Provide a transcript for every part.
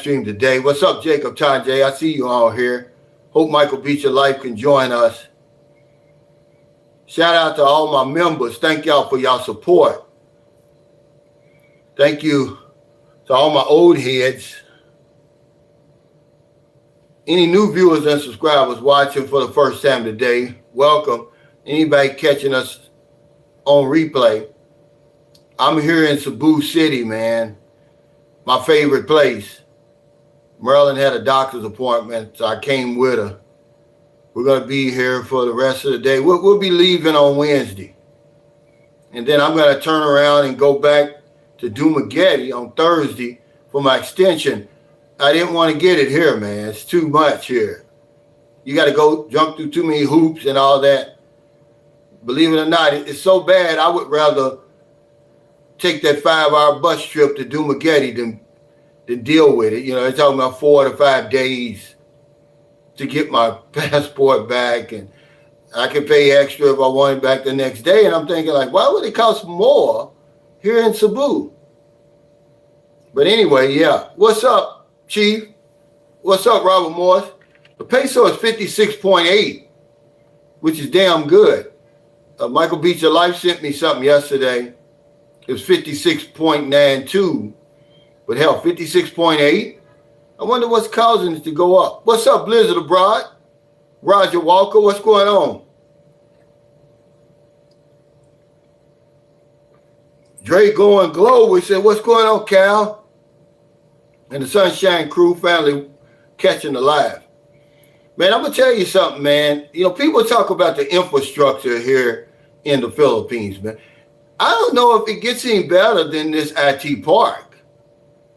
stream today. What's up, Jacob Tajay? I see you all here. Hope Michael Beat Your Life can join us. Shout out to all my members. Thank y'all for y'all support. Thank you to all my old heads. Any new viewers and subscribers watching for the first time today, welcome. Anybody catching us on replay, I'm here in Cebu City, man. My favorite place. Marilyn had a doctor's appointment, so I came with her. We're going to be here for the rest of the day. We'll be leaving on Wednesday. And then I'm going to turn around and go back to Dumaguete on Thursday for my extension. I didn't want to get it here, man. It's too much here. You got to go jump through too many hoops and all that. Believe it or not, it's so bad, I would rather take that 5-hour bus trip to Dumaguete than deal with it. You know, they're talking about 4 to 5 days to get my passport back, and I could pay extra if I wanted back the next day. And I'm thinking, like, why would it cost more here in Cebu? But anyway, yeah. What's up, Chief? What's up, Robert Morris? The peso is 56.8, which is damn good. Michael Beat Your Life sent me something yesterday. It was 56.92, but hell, 56.8. I wonder what's causing it to go up. What's up, Blizzard Abroad? Roger Walker, what's going on? Dre going glow. We said, what's going on, Cal? And the Sunshine Crew family catching the live. Man, I'm going to tell you something, man. You know, people talk about the infrastructure here in the Philippines, man. I don't know if it gets any better than this IT park.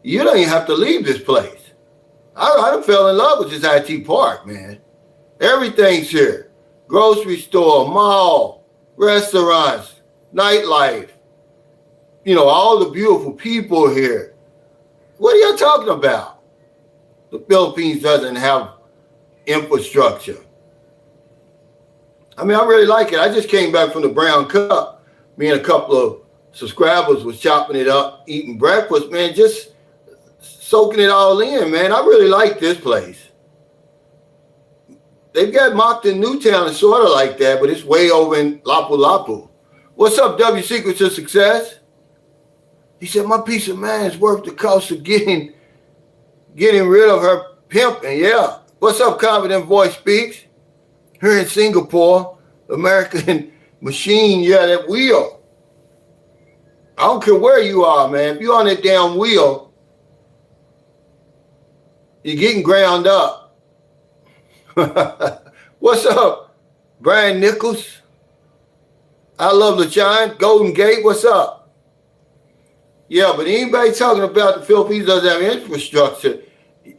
You don't even have to leave this place. I done fell in love with this IT park, man. Everything's here. Grocery store, mall, restaurants, nightlife. You know, all the beautiful people here. What are y'all talking about? The Philippines doesn't have infrastructure. I mean, I really like it. I just came back from the Brown Cup. Me and a couple of subscribers was chopping it up, eating breakfast, man, just soaking it all in, man. I really like this place. They've got Moncton Newtown and sort of like that, but it's way over in Lapu-Lapu. What's up, W Secret of Success? He said, my peace of mind is worth the cost of getting rid of her pimping. Yeah. What's up, Confident Voice Speaks? Here in Singapore, American machine, yeah, that wheel. I don't care where you are, man. If you're on that damn wheel, you're getting ground up. What's up, Brian Nichols? I love LaChine. Golden Gate, what's up? Yeah, but anybody talking about the Philippines doesn't have infrastructure,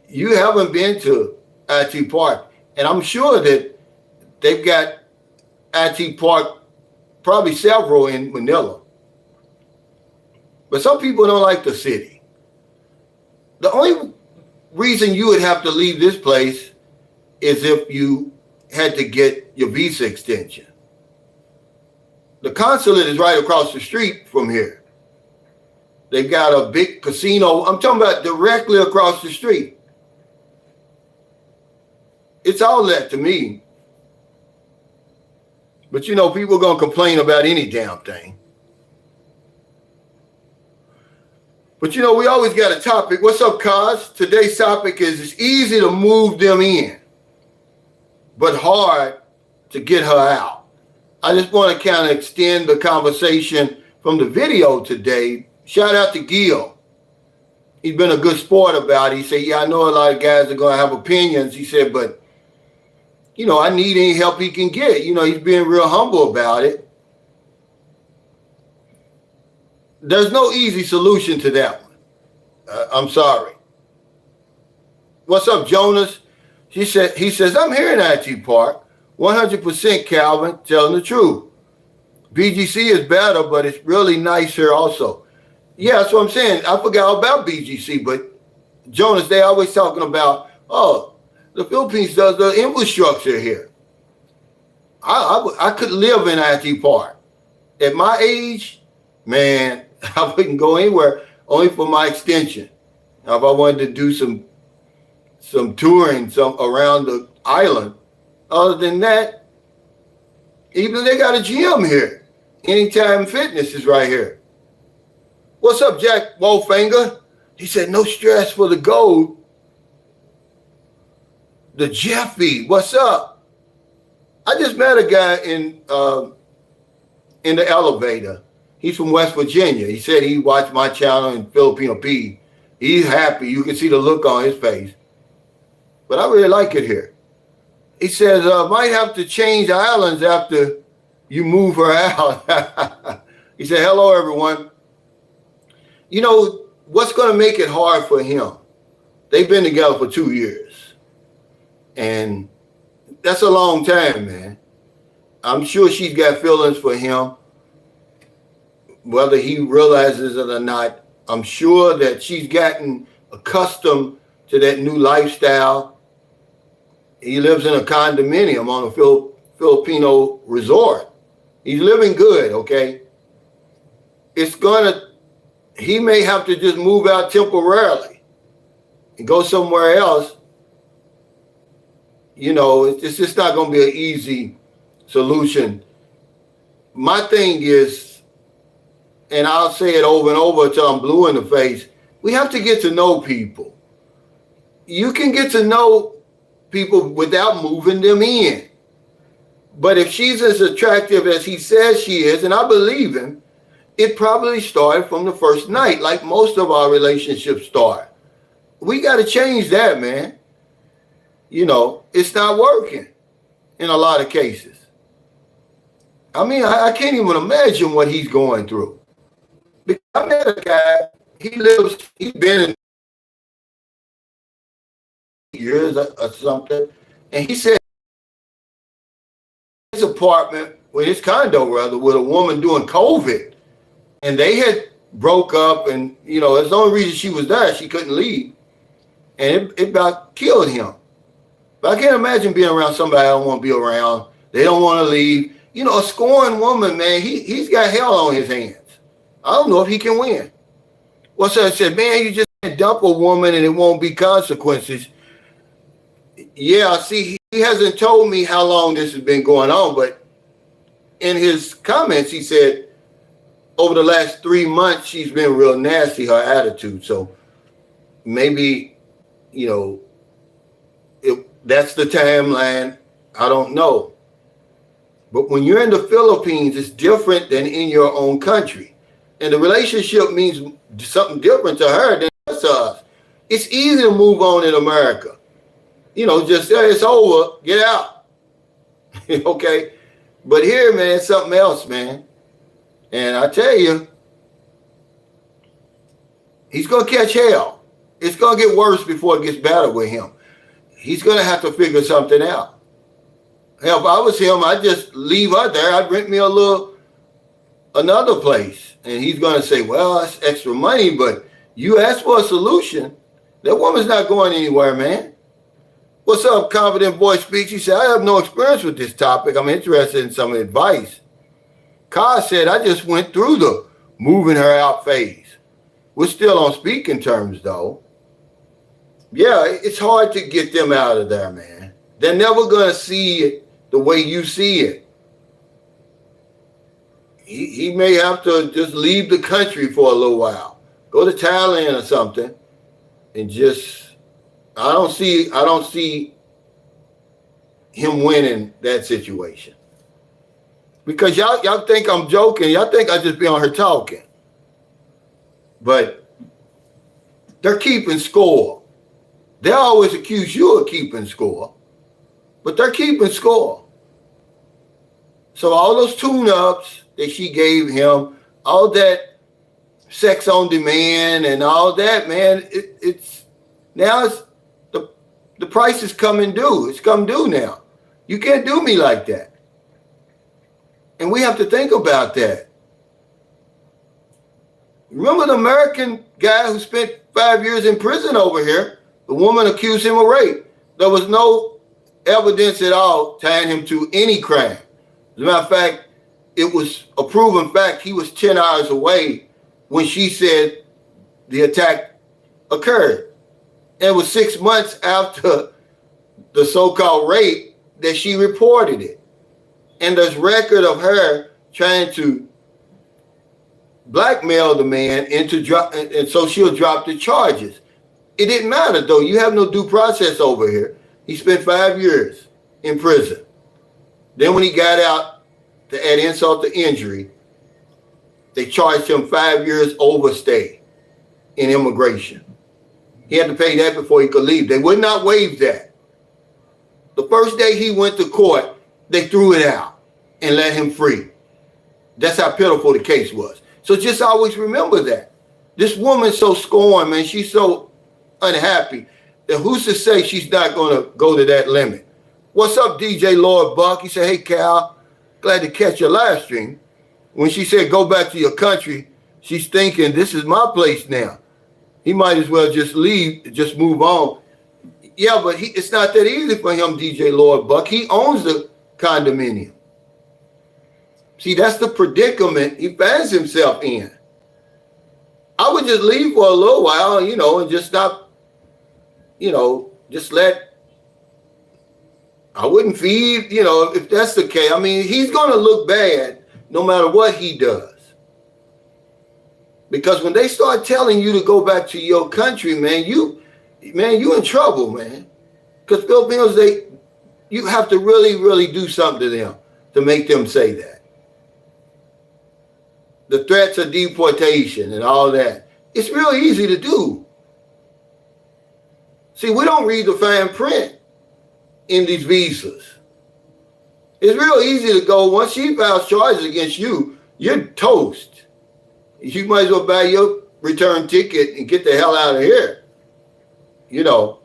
you haven't been to IT Park. And I'm sure that they've got IT Park, probably several in Manila. But some people don't like the city. The only reason you would have to leave this place is if you had to get your visa extension. The consulate is right across the street from here. They've got a big casino. I'm talking about directly across the street. It's all that to me. But you know, people are going to complain about any damn thing. But you know, we always got a topic. What's up, Kaz? Today's topic is it's easy to move them in, but hard to get her out. I just want to kind of extend the conversation from the video today. Shout out to Gil. He's been a good sport about it. He said, yeah, I know a lot of guys are going to have opinions. He said, but you know, I need any help he can get. You know, he's being real humble about it. There's no easy solution to that one. I'm sorry. What's up, Jonas? He says, I'm here in IT Park. 100% Calvin, telling the truth. BGC is better, but it's really nice here also. Yeah, that's what I'm saying. I forgot all about BGC, but Jonas, they always talking about, oh, the Philippines does the infrastructure here. I could live in IT Park. At my age, man, I wouldn't go anywhere, only for my extension. Now, if I wanted to do some some touring some around the island. Other than that, even they got a gym here. Anytime Fitness is right here. What's up, Jack Wolfinger? He said, no stress for the gold. The Jeffy, what's up? I just met a guy in the elevator. He's from West Virginia. He said he watched my channel in Filipino P. He's happy. You can see the look on his face. But I really like it here. He says, might have to change islands after you move her out. He said, hello, everyone. You know, what's going to make it hard for him? They've been together for 2 years. And that's a long time, man. I'm sure she's got feelings for him, whether he realizes it or not. I'm sure that she's gotten accustomed to that new lifestyle. He lives in a condominium on a Filipino resort. He's living good, okay? He may have to just move out temporarily and go somewhere else. You know, it's just not going to be an easy solution. My thing is, and I'll say it over and over until I'm blue in the face, we have to get to know people. You can get to know people without moving them in. But if she's as attractive as he says she is, and I believe him, it probably started from the first night, like most of our relationships start. We got to change that, man. You know, it's not working in a lot of cases. I mean, I can't even imagine what he's going through. Because I met a guy, he's been in years or something, and he said his apartment, with his condo rather, with a woman doing COVID, and they had broke up, and you know, that's the only reason she was there, she couldn't leave, and it about killed him. But I can't imagine being around somebody I don't want to be around. They don't want to leave. You know, a scorned woman, man, he's got hell on his hands. I don't know if he can win. Well, so I said, man, you just can't dump a woman and it won't be consequences. Yeah, see, he hasn't told me how long this has been going on, but in his comments, he said over the last 3 months, she's been real nasty, her attitude. So maybe, you know, that's the timeline. I don't know. But when you're in the Philippines, it's different than in your own country. And the relationship means something different to her than to us. It's easy to move on in America. You know, just say it's over, get out. Okay? But here, man, it's something else, man. And I tell you, he's going to catch hell. It's going to get worse before it gets better with him. He's going to have to figure something out. Hell, if I was him, I'd just leave her there. I'd rent me another place. And he's going to say, well, that's extra money, but you asked for a solution. That woman's not going anywhere, man. What's up, Confident Boy Speaks? He said, I have no experience with this topic. I'm interested in some advice. Kai said, I just went through the moving her out phase. We're still on speaking terms, though. Yeah, it's hard to get them out of there, man. They're never going to see it the way you see it. He may have to just leave the country for a little while. Go to Thailand or something and just, I don't see him winning that situation. Because y'all think I'm joking. Y'all think I just be on her talking. But they're keeping score. They always accuse you of keeping score. But they're keeping score. So all those tune-ups that she gave him, all that sex on demand and all that, man, it's the price is coming due. It's come due now. You can't do me like that. And we have to think about that. Remember the American guy who spent 5 years in prison over here? The woman accused him of rape. There was no evidence at all tying him to any crime. As a matter of fact, it was a proven fact he was 10 hours away when she said the attack occurred. And it was 6 months after the so-called rape that she reported it. And there's record of her trying to blackmail the man into drop, and so she'll drop the charges. It didn't matter though. You have no due process over here. He spent 5 years in prison. Then when he got out, to add insult to injury, they charged him 5 years overstay in immigration. He had to pay that before he could leave. They would not waive that. The first day he went to court, they threw it out and let him free. That's how pitiful the case was. So just always remember that. This woman's so scorned, man. She's so unhappy that who's to say she's not going to go to that limit? What's up, DJ Lord Buck? He said, hey, Cal, glad to catch your live stream. When she said, go back to your country, she's thinking, this is my place now. He might as well just leave, just move on. Yeah, but it's not that easy for him, DJ Lord Buck. He owns the condominium. See, that's the predicament he finds himself in. I would just leave for a little while, and just stop, just I wouldn't feed, if that's the case. I mean, he's going to look bad no matter what he does. Because when they start telling you to go back to your country, man, you in trouble, man. Because Filipinos, you have to really, really do something to them to make them say that. The threats of deportation and all that. It's real easy to do. See, we don't read the fine print in these visas. It's real easy to go, once she files charges against you, you're toast. You might as well buy your return ticket and get the hell out of here. Know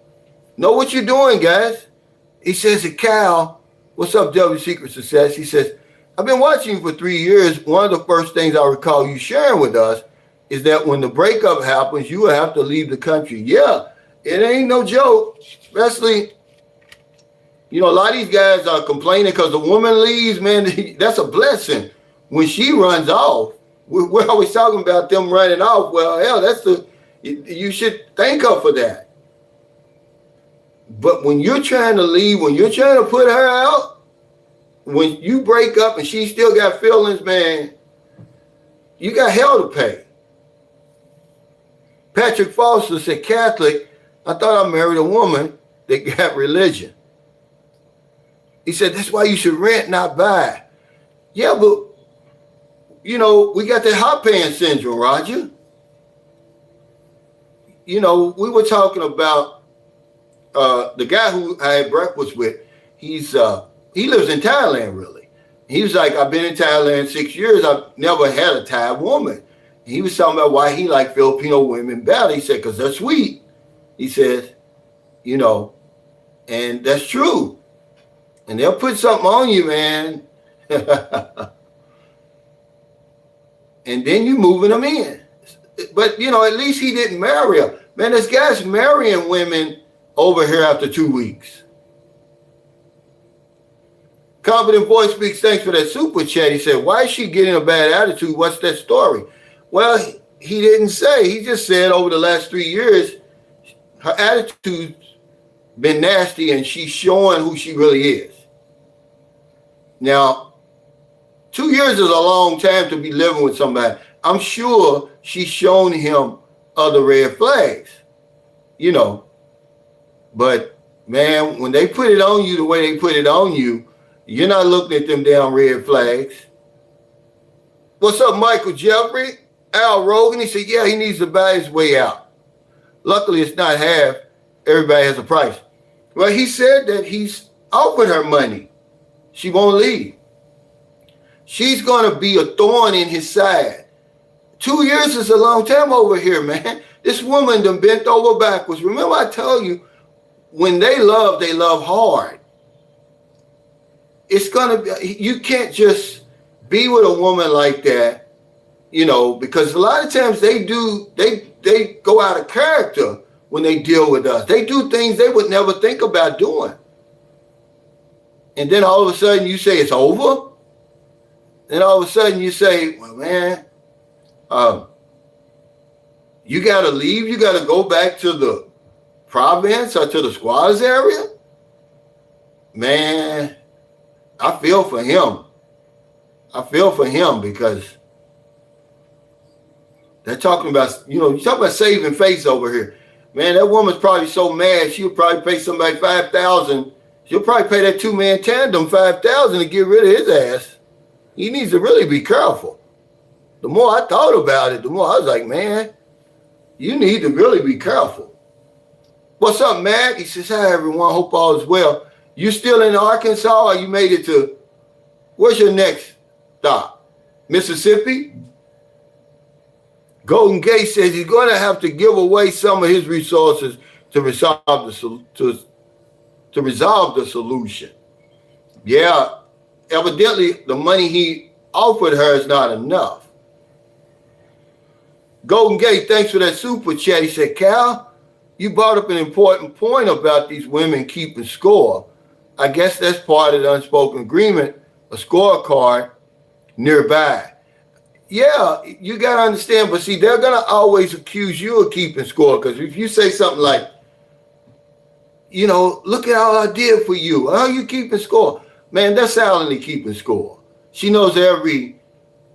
what you're doing, guys. He says to Cal, what's up, Secet of Success? He says, I've been watching you for 3 years. One of the first things I recall you sharing with us is that when the breakup happens, you will have to leave the country. Yeah, it ain't no joke. Especially, a lot of these guys are complaining because the woman leaves, man. That's a blessing. When she runs off, we're always talking about them running off. Well, hell, you should thank her for that. But when you're trying to leave, when you're trying to put her out, when you break up and she still got feelings, man, you got hell to pay. Patrick Foster said, Catholic, I thought I married a woman that got religion. He said, that's why you should rent, not buy. Yeah, but, we got that hot pants syndrome, Roger. We were talking about the guy who I had breakfast with. He lives in Thailand, really. He was like, I've been in Thailand 6 years. I've never had a Thai woman. And he was talking about why he liked Filipino women better. He said, because they're sweet. He says, and that's true. And they'll put something on you, man. And then you moving them in. But, at least he didn't marry her. Man, this guy's marrying women over here after 2 weeks. Confident Voice Speaks, thanks for that super chat. He said, why is she getting a bad attitude? What's that story? Well, he didn't say. He just said over the last 3 years, her attitude's been nasty and she's showing who she really is. Now, 2 years is a long time to be living with somebody. I'm sure she's shown him other red flags, But, man, when they put it on you the way they put it on you, you're not looking at them damn red flags. What's up, Michael Jeffrey? Al Rogan, he said, yeah, he needs to buy his way out. Luckily, it's not half. Everybody has a price. Well, he said that he's offered her money. She won't leave. She's going to be a thorn in his side. 2 years is a long time over here, man. This woman done bent over backwards. Remember I told you, when they love hard. It's going to be, you can't just be with a woman like that, because a lot of times they go out of character when they deal with us. They do things they would never think about doing. And then all of a sudden you say it's over. Then all of a sudden you say, well, man, you got to leave. You got to go back to Province or to the squatters area, man, I feel for him. I feel for him because they're talking about, you talk about saving face over here. Man, that woman's probably so mad, she'll probably pay somebody $5,000. She'll probably pay that two-man tandem $5,000 to get rid of his ass. He needs to really be careful. The more I thought about it, the more I was like, man, you need to really be careful. What's up, Matt? He says, hi, everyone. Hope all is well. You still in Arkansas or you made it to, where's your next stop? Mississippi? Golden Gate says he's going to have to give away some of his resources to resolve the solution. Yeah, evidently the money he offered her is not enough. Golden Gate, thanks for that super chat. He said, Cal, you brought up an important point about these women keeping score. I guess that's part of the unspoken agreement, a scorecard nearby. Yeah, you got to understand, but see, they're going to always accuse you of keeping score, because if you say something like, look at all I did for you. How you keeping score? Man, that's silently keeping score. She knows every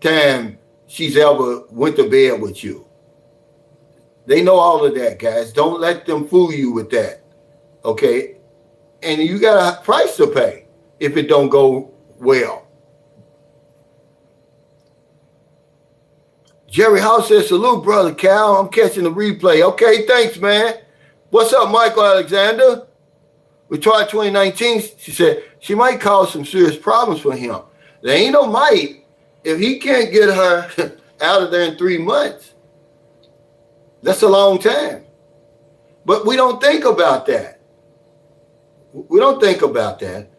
time she's ever went to bed with you. They know all of that, guys. Don't let them fool you with that, okay? And you got a price to pay if it don't go well. Jerry House says, salute, brother Cal. I'm catching the replay. Okay, thanks, man. What's up, Michael Alexander? We tried 2019. She said she might cause some serious problems for him. There ain't no might. If he can't get her out of there in 3 months, that's a long time. But we don't think about that. We don't think about that.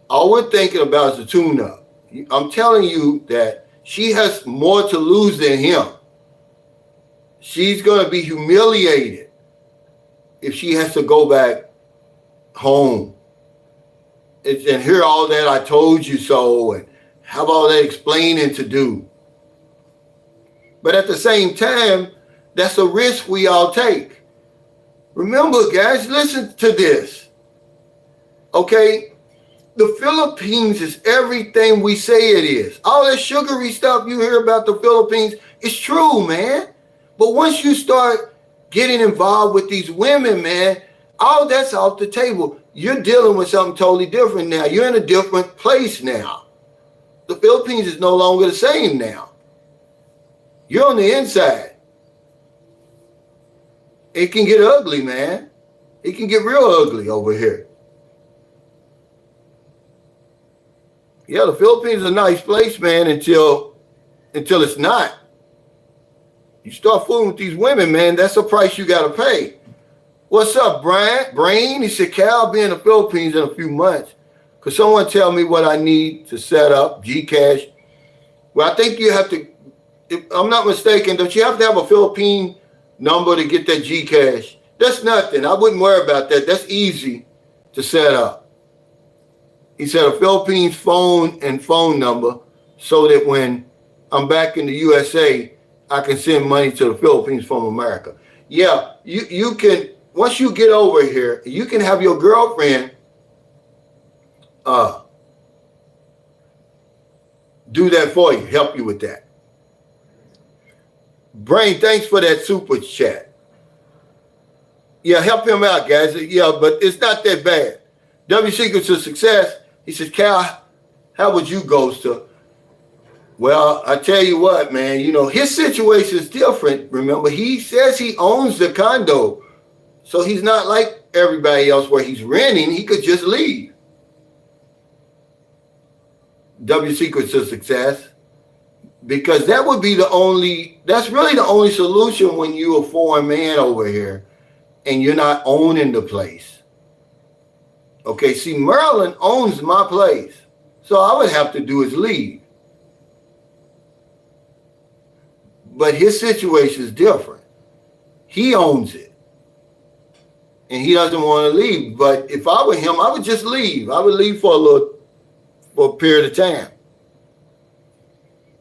All we're thinking about is the tune-up. I'm telling you that she has more to lose than him. She's going to be humiliated if she has to go back home and hear all that I told you so and have all that explaining to do. But at the same time, that's a risk we all take. Remember, guys, listen to this. Okay? The Philippines is everything we say it is. All that sugary stuff you hear about the Philippines is true, man. But once you start getting involved with these women, man, all that's off the table. You're dealing with something totally different now. You're in a different place now. The Philippines is no longer the same now. You're on the inside. It can get ugly, man. It can get real ugly over here. Yeah, the Philippines is a nice place, man, until it's not. You start fooling with these women, man, that's a price you got to pay. What's up, Brian? Brain? He said, Cal, I'll be in the Philippines in a few months. Could someone tell me what I need to set up Gcash? Well, I think you have to, if I'm not mistaken, don't you have to have a Philippine number to get that Gcash? That's nothing. I wouldn't worry about that. That's easy to set up. He said a Philippines phone and phone number so that when I'm back in the USA, I can send money to the Philippines from America. Yeah, you can, once you get over here, you can have your girlfriend do that for you, help you with that. Brain, thanks for that super chat. Yeah, help him out, guys. Yeah, but it's not that bad. Secet of Success, he says, Cal, how would you ghost her? Well, I tell you what, man, his situation is different. Remember, he says he owns the condo. So he's not like everybody else where he's renting. He could just leave. Secet of Success. Because that would be that's really the only solution when you're a foreign man over here and you're not owning the place. Okay, see, Maryland owns my place. So all I would have to do is leave. But his situation is different. He owns it. And he doesn't want to leave. But if I were him, I would just leave. I would leave for a period of time.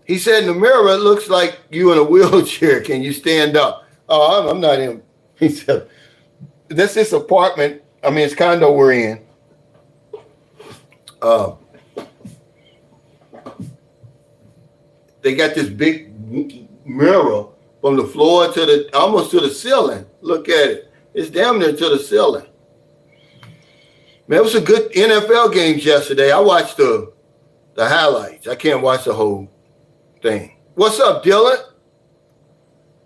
He said, in the mirror, it looks like you in a wheelchair. Can you stand up? Oh, I'm not him. He said, this apartment. I mean, it's condo we're in. They got this big mirror from the floor to the almost to the ceiling. Look at it. It's damn near to the ceiling. Man, it was a good NFL games yesterday. I watched the highlights. I can't watch the whole thing. What's up, Dylan?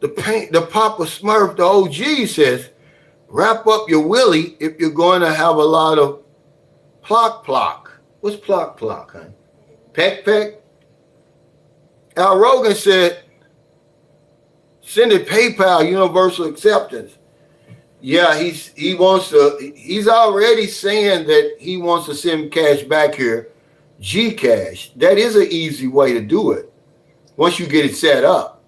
The Papa Smurf, the OG says, wrap up your willy if you're going to have a lot of plock. What's plock, honey? Peck? Al Rogan said, send it PayPal, universal acceptance. Yeah, he's already saying that he wants to send cash back here. Gcash. That is an easy way to do it once you get it set up.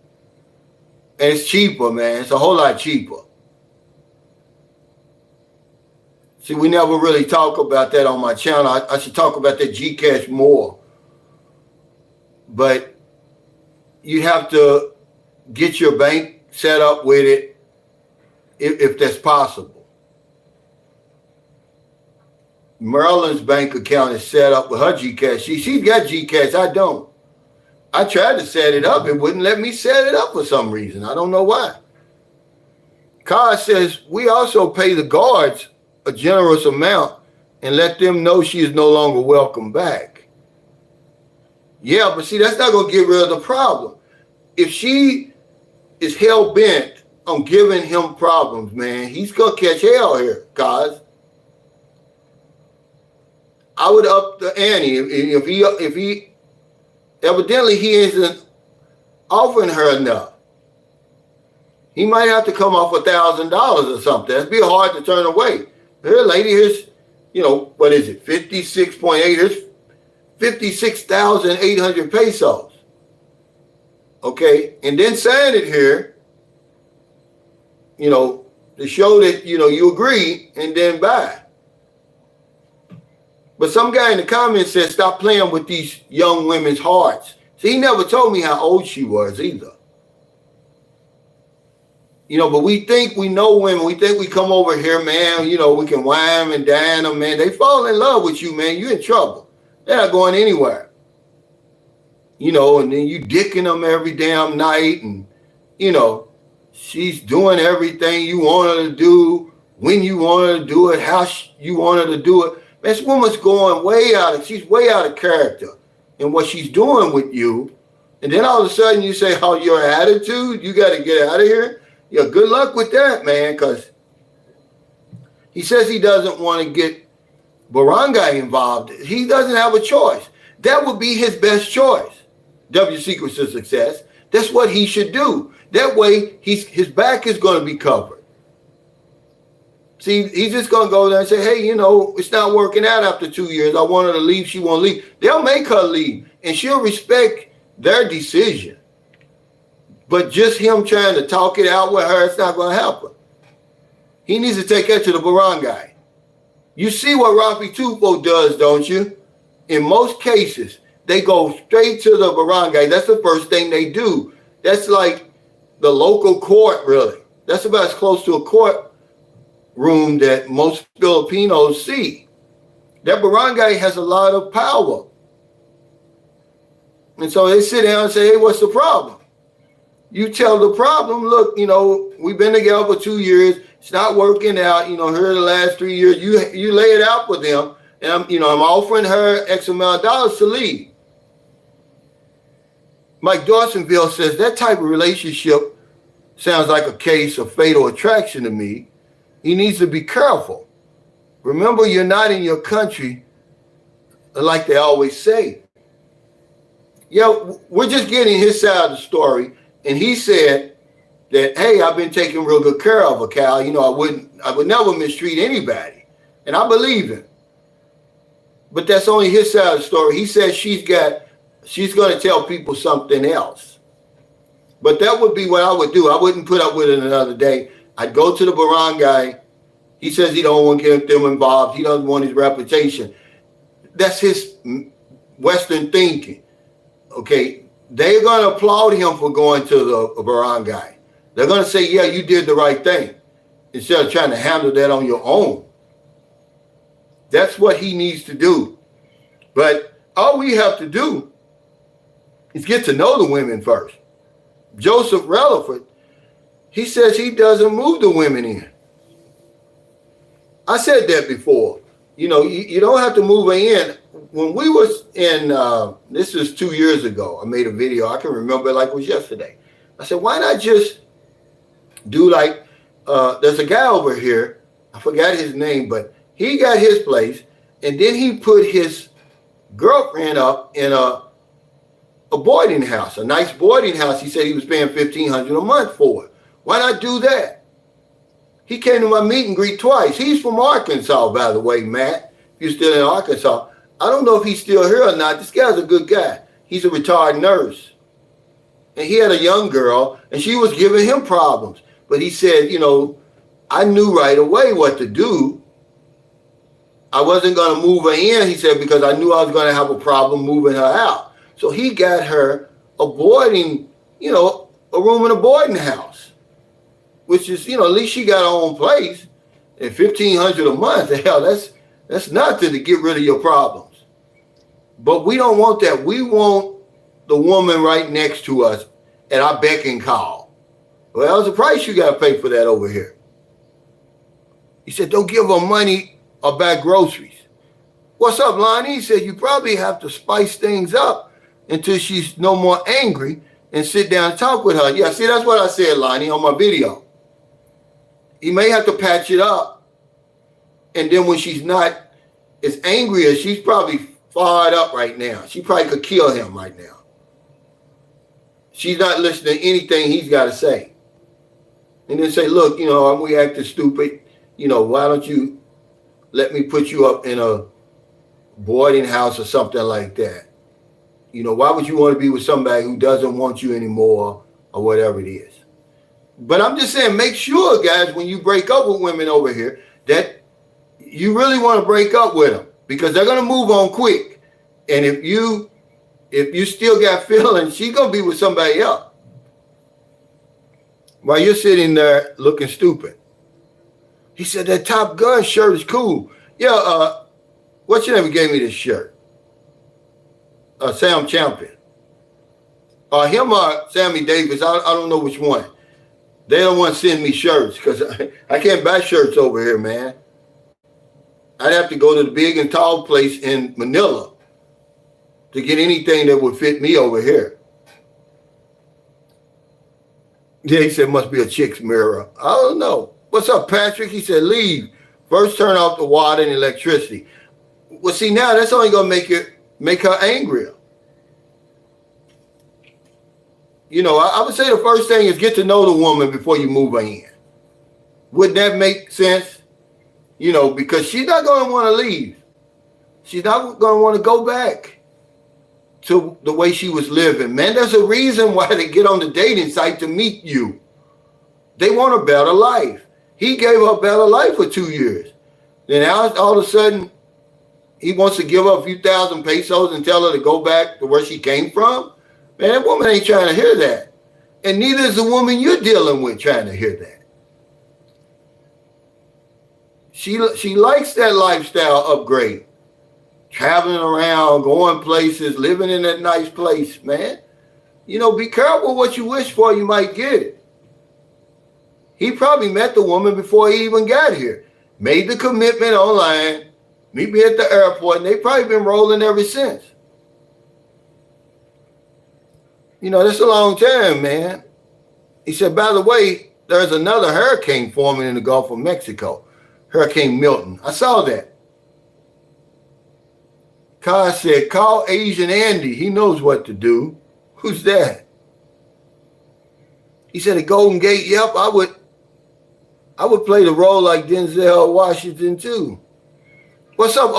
And it's cheaper, man. It's a whole lot cheaper. See, we never really talk about that on my channel. I should talk about that Gcash more. But you have to get your bank set up with it if that's possible. Maryland's bank account is set up with her Gcash. She's got Gcash. I don't. I tried to set it up. It wouldn't let me set it up for some reason. I don't know why. Carr says, we also pay the guards a generous amount and let them know she is no longer welcome back. Yeah, but see, that's not going to get rid of the problem. If she is hell-bent on giving him problems, man, he's going to catch hell here, guys. I would up the ante if he evidently he isn't offering her enough. He might have to come off $1,000 or something. That'd be hard to turn away. Here, lady, here's, what is it? 56.8. Here's 56,800 pesos. Okay, and then sign it here. To show that you agree, and then buy. But some guy in the comments said, stop playing with these young women's hearts. See, he never told me how old she was either. But we think we know women. We think we come over here, man, we can wine and dine them, man. They fall in love with you, man. You're in trouble. They're not going anywhere. And then you dicking them every damn night. And, she's doing everything you want her to do, when you want her to do it, how you want her to do it. This woman's going she's way out of character in what she's doing with you. And then all of a sudden you say, oh, your attitude, you got to get out of here. Yeah, good luck with that, man, because he says he doesn't want to get Barangay involved. He doesn't have a choice. That would be his best choice. Secet of Success. That's what he should do. That way, his back is going to be covered. See, he's just going to go there and say, hey, it's not working out after 2 years. I want her to leave. She won't leave. They'll make her leave, and she'll respect their decision. But just him trying to talk it out with her, it's not going to happen. He needs to take her to the barangay. You see what Rafi Tufo does, don't you? In most cases, they go straight to the barangay. That's the first thing they do. That's like the local court, really. That's about as close to a court room that most Filipinos see. That barangay has a lot of power. And so they sit down and say, hey, what's the problem? You tell the problem, look, we've been together for 2 years. It's not working out. Here the last 3 years, you lay it out with them. And I'm offering her X amount of dollars to leave. Mike Dawsonville says that type of relationship sounds like a case of fatal attraction to me. He needs to be careful. Remember, you're not in your country, like they always say. Yeah, we're just getting his side of the story. And he said that, hey, I've been taking real good care of her, Cal. I would never mistreat anybody. And I believe him. But that's only his side of the story. He says she's going to tell people something else. But that would be what I would do. I wouldn't put up with it another day. I'd go to the barangay. He says he don't want to get them involved. He doesn't want his reputation. That's his Western thinking. Okay, they're going to applaud him for going to the barangay. They're going to say, yeah, you did the right thing. instead of trying to handle that on your own. That's what he needs to do. But all we have to do is get to know the women first. Joseph Relaford, he says he doesn't move the women in. I said that before. You know, you don't have to move her in. When we was in, this was 2 years ago, I made a video. I can remember it like it was yesterday. I said, why not just do like, there's a guy over here, I forgot his name, but he got his place, and then he put his girlfriend up in a boarding house, a nice boarding house. He said he was paying $1,500 a month for it. Why not do that? He came to my meet and greet twice. He's from Arkansas, by the way, Matt. If you're still in Arkansas. I don't know if he's still here or not. This guy's a good guy. He's a retired nurse. And he had a young girl, and she was giving him problems. But he said, you know, I knew right away what to do. I wasn't going to move her in, he said, because I knew I was going to have a problem moving her out. So he got her a boarding, you know, a room in a boarding house, which is, you know, at least she got her own place. And $1,500 a month, hell, that's nothing to get rid of your problems. But we don't want that. We want the woman right next to us at our beck and call. Well, there's a price you got to pay for that over here. He said, don't give her money or buy groceries. What's up, Lonnie? He said, you probably have to spice things up until she's no more angry and sit down and talk with her. Yeah, see, that's what I said, Lonnie, on my video. He may have to patch it up. And then when she's not as angry as she's probably fired up right now. She probably could kill him right now. She's not listening to anything he's got to say. And then say, look, you know, we acting stupid. You know, why don't you let me put you up in a boarding house or something like that? You know, why would you want to be with somebody who doesn't want you anymore or whatever it is? But I'm just saying, make sure, guys, when you break up with women over here, that you really want to break up with them, because they're going to move on quick. And if you still got feelings, she's going to be with somebody else while you're sitting there looking stupid. He said, that Top Gun shirt is cool. Yeah, what's your name who gave me this shirt? Sam Champion. Him or Sammy Davis, I don't know which one. They don't want to send me shirts because I can't buy shirts over here, man. I'd have to go to the big and tall place in Manila to get anything that would fit me over here. Yeah, he said, must be a chick's mirror. I don't know. What's up, Patrick? He said, leave. First turn off the water and electricity. Well, see, now that's only going to make her angrier. You know, I would say the first thing is get to know the woman before you move her in. Wouldn't that make sense? You know, because she's not going to want to leave. She's not going to want to go back to the way she was living. Man, there's a reason why they get on the dating site to meet you. They want a better life. He gave her a better life for 2 years. Then all of a sudden, he wants to give her a few thousand pesos and tell her to go back to where she came from. Man, that woman ain't trying to hear that. And neither is the woman you're dealing with trying to hear that. She likes that lifestyle upgrade. Traveling around, going places, living in that nice place, man. You know, be careful what you wish for, you might get it. He probably met the woman before he even got here. Made the commitment online, meet me at the airport, and they've probably been rolling ever since. You know, that's a long time, man. He said, by the way, there's another hurricane forming in the Gulf of Mexico. Hurricane Milton. I saw that. Kai said, call Asian Andy. He knows what to do. Who's that? He said, at Golden Gate, yep, I would play the role like Denzel Washington too. What's up,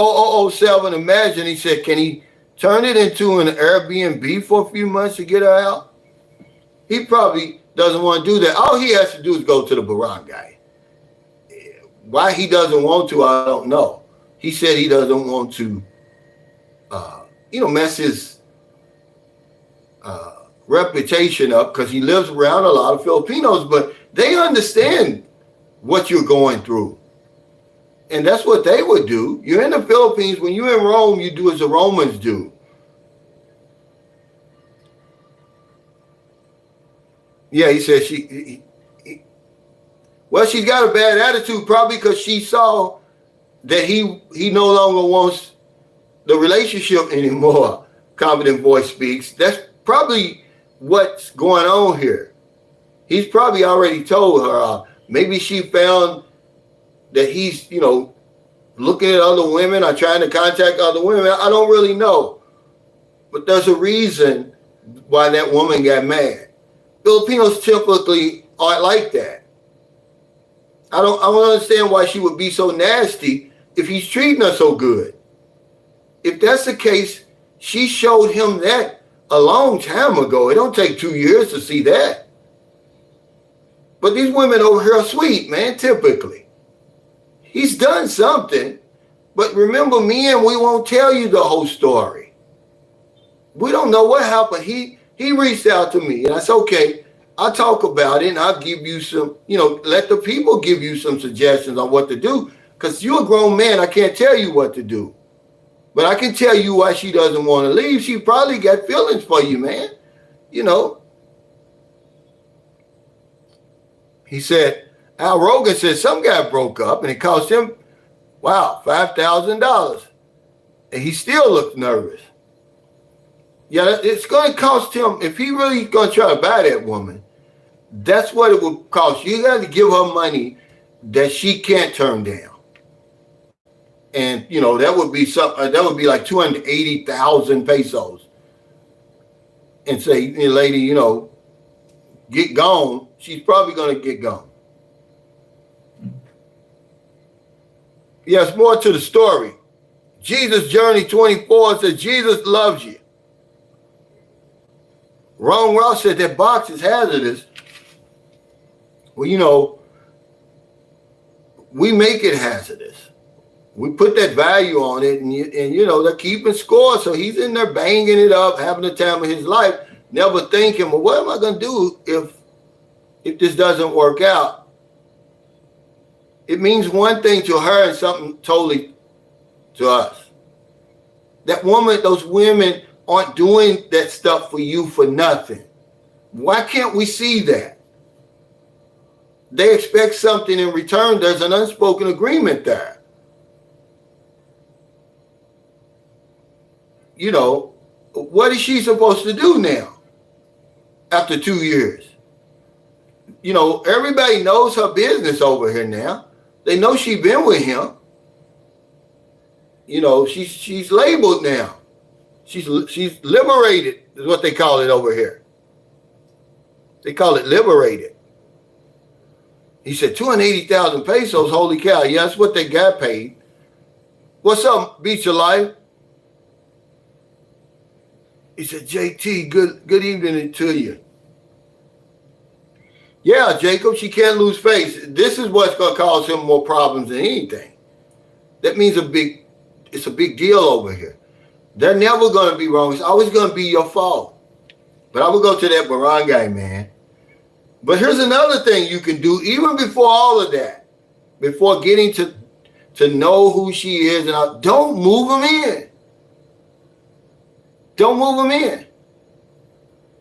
0007? Imagine, he said, can he turn it into an Airbnb for a few months to get her out? He probably doesn't want to do that. All he has to do is go to the barangay. Why he doesn't want to, I don't know. He said he doesn't want to, mess his reputation up because he lives around a lot of Filipinos, but they understand what you're going through. And that's what they would do. You're in the Philippines. When you're in Rome, you do as the Romans do. Yeah, he said well, she's got a bad attitude probably because she saw that he no longer wants the relationship anymore. Confident voice speaks. That's probably what's going on here. He's probably already told her. Maybe she found that he's, looking at other women or trying to contact other women. I don't really know. But there's a reason why that woman got mad. Filipinos typically aren't like that. I don't understand why she would be so nasty if he's treating her so good. If that's the case, she showed him that a long time ago. It don't take 2 years to see that. But these women over here are sweet, man, typically. He's done something. But remember, men, we won't tell you the whole story. We don't know what happened. He reached out to me, and I said, okay, I'll talk about it, and I'll give you some, let the people give you some suggestions on what to do. Because you're a grown man, I can't tell you what to do. But I can tell you why she doesn't want to leave. She probably got feelings for you, man. He said, Al Rogan said some guy broke up and it cost him, $5,000. And he still looked nervous. Yeah, it's going to cost him, if he really going to try to buy that woman, that's what it will cost. You got to give her money that she can't turn down. And, that would be something, that would be like 280,000 pesos. And say, lady, get gone. She's probably going to get gone. Yes, more to the story. Jesus Journey 24 says, Jesus loves you. Ron Ross said that box is hazardous. Well, we make it hazardous. We put that value on it, and they're keeping score. So he's in there banging it up, having the time of his life, never thinking, well, what am I going to do if this doesn't work out? It means one thing to her and something totally to us. That woman, those women aren't doing that stuff for you for nothing. Why can't we see that? They expect something in return. There's an unspoken agreement there. What is she supposed to do now after 2 years? Everybody knows her business over here now. They know she's been with him. She's labeled now. She's liberated, is what they call it over here. They call it liberated. He said 280,000 pesos, holy cow. Yeah, that's what they got paid. What's up, Beach of Life? He said, JT, good evening to you. Yeah, Jacob, she can't lose face. This is what's going to cause him more problems than anything. That means it's a big deal over here. They're never going to be wrong. It's always going to be your fault. But I will go to that barangay, man. But here's another thing you can do, even before all of that, before getting to know who she is, and don't move them in. Don't move them in.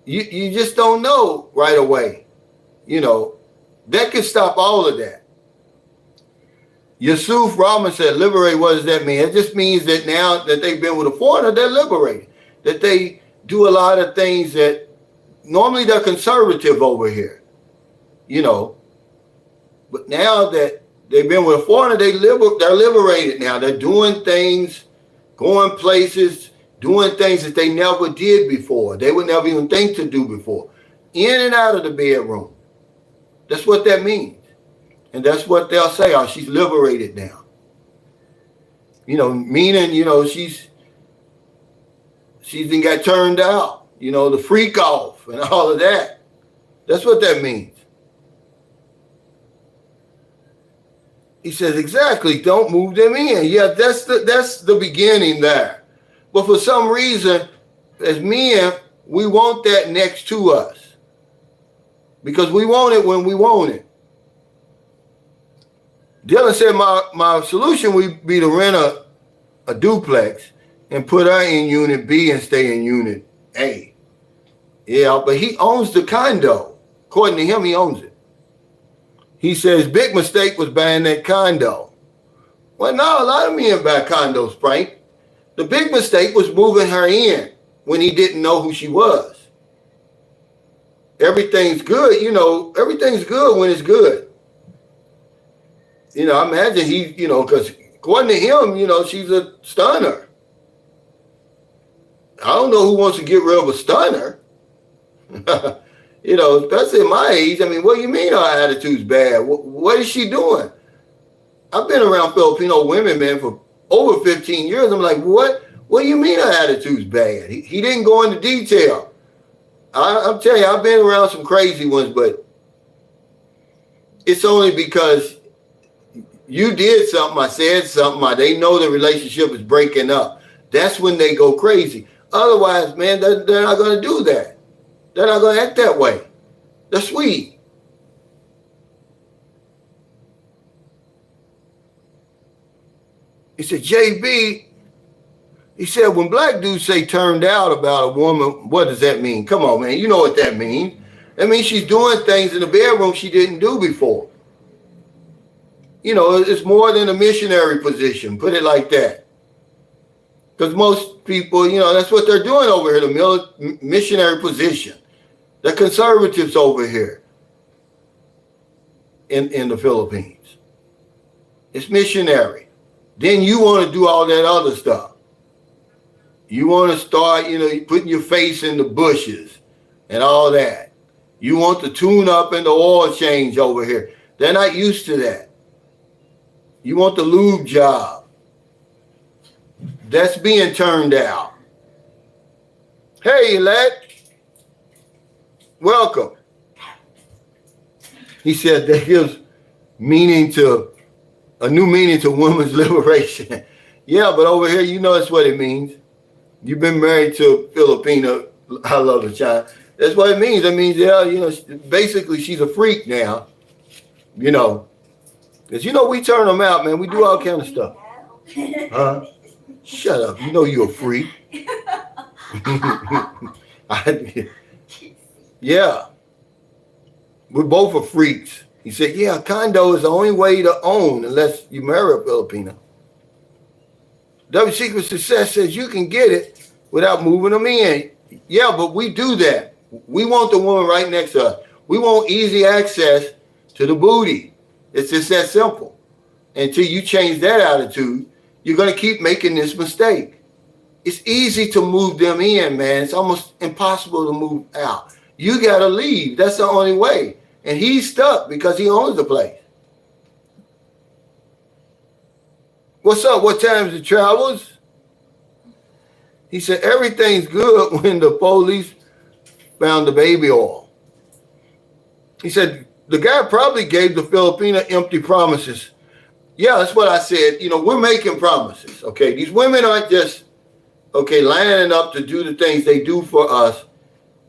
You just don't know right away. That can stop all of that. Yusuf Rahman said, liberate, what does that mean? It just means that now that they've been with a foreigner, they're liberated. That they do a lot of things that normally they're conservative over here. But now that they've been with a foreigner, they're liberated now. They're doing things, going places, doing things that they never did before. They would never even think to do before. In and out of the bedroom. That's what that means. And that's what they'll say, oh, she's liberated now. Meaning, she's then got turned out, the freak off and all of that. That's what that means. He says, exactly, don't move them in. Yeah, that's the beginning there. But for some reason, as men, we want that next to us. Because we want it when we want it. Dylan said my solution would be to rent a duplex and put her in unit B and stay in unit A. Yeah, but he owns the condo. According to him, he owns it. He says big mistake was buying that condo. Well, no, a lot of men buy condos, Frank. The big mistake was moving her in when he didn't know who she was. Everything's good, everything's good when it's good. I imagine he, because according to him, she's a stunner. I don't know who wants to get rid of a stunner. Especially at my age. I mean, what do you mean our attitude's bad? What is she doing? I've been around Filipino women, man, for over 15 years. I'm like, what do you mean our attitude's bad? He didn't go into detail. I'm telling you, I've been around some crazy ones, but it's only because you did something, I said something, they know the relationship is breaking up. That's when they go crazy. Otherwise, man, they're not going to do that. They're not going to act that way. They're sweet. He said, JB, he said, when black dudes say turned out about a woman, what does that mean? Come on, man. You know what that means. That means she's doing things in the bedroom she didn't do before. It's more than a missionary position. Put it like that. Because most people, that's what they're doing over here, the missionary position. The conservatives over here in the Philippines. It's missionary. Then you want to do all that other stuff. You want to start, putting your face in the bushes and all that. You want the tune up and the oil change over here. They're not used to that. You want the lube job. That's being turned out. Hey, Let. Welcome. He said that gives a new meaning to women's liberation. Yeah, but over here, that's what it means. You've been married to a Filipino. I love the child. That's what it means. It means, basically she's a freak now. Because, we turn them out, man. We do all kind of stuff. Huh? Shut up. You're a freak. Yeah. We're both are freaks. He said, yeah, a condo is the only way to own unless you marry a Filipino. Secet of Success says you can get it without moving them in. Yeah, but we do that. We want the woman right next to us. We want easy access to the booty. It's just that simple. Until you change that attitude, you're going to keep making this mistake. It's easy to move them in, man. It's almost impossible to move out. You got to leave. That's the only way. And he's stuck because he owns the place. What's up? What time's the travels? He said, everything's good when the police found the baby oil. He said, the guy probably gave the Filipina empty promises. Yeah, that's what I said. We're making promises, okay? These women aren't just, lining up to do the things they do for us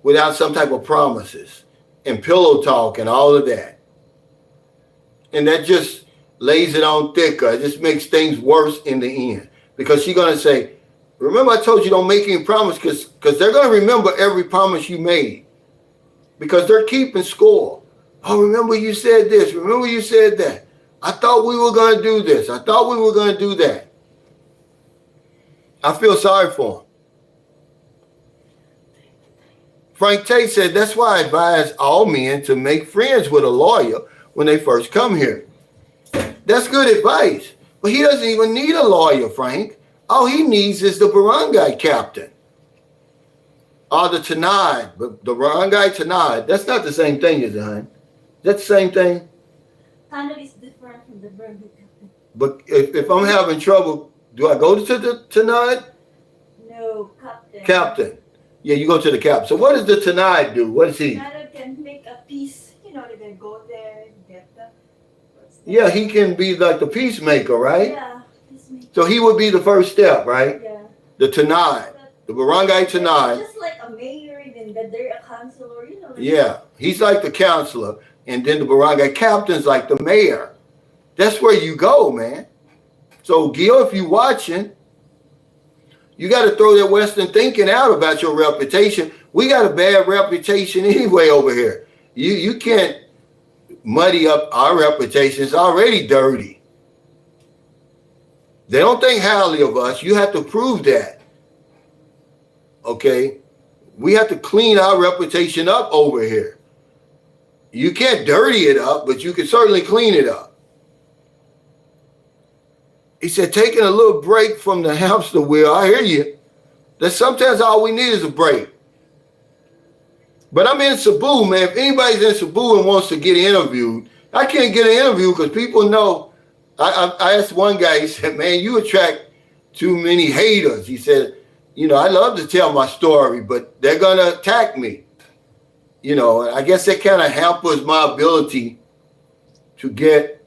without some type of promises and pillow talk and all of that. And that just lays it on thicker. It just makes things worse in the end. Because she's going to say, remember I told you don't make any promise because they're going to remember every promise you made. Because they're keeping score. Oh, remember you said this. Remember you said that. I thought we were going to do this. I thought we were going to do that. I feel sorry for him. Frank Tate said, that's why I advise all men to make friends with a lawyer when they first come here. That's good advice. But he doesn't even need a lawyer, Frank. All he needs is the barangay captain. Or the tanay. But the barangay tanay, that's not the same thing, is it, hon? That's the same thing? Tanay is different from the barangay captain. But if I'm having trouble, do I go to the tanay? No, captain. Captain. Yeah, you go to the captain. So what does the tanay do? What is he? Tanay can make a peace. They can go there and get the... Yeah, he can be like the peacemaker, right? Yeah, peacemaker. So he would be the first step, right? Yeah. The tanay. The barangay tanay. Just like a mayor, then they're a councilor, Yeah, he's like the counselor. And then the barangay captain's like the mayor. that's where you go, man. So Gil, if you're watching, you got to throw that Western thinking out about your reputation. We got a bad reputation anyway over here. You can't muddy up our reputation. It's already dirty. They don't think highly of us. You have to prove that. Okay? We have to clean our reputation up over here. You can't dirty it up, but you can certainly clean it up. He said, taking a little break from the hamster wheel. I hear you. That sometimes all we need is a break. But I'm in Cebu, man. If anybody's in Cebu and wants to get interviewed, I can't get an interview because people know. I asked one guy, he said, man, you attract too many haters. He said, I love to tell my story, but they're going to attack me. I guess that kind of hampers my ability to get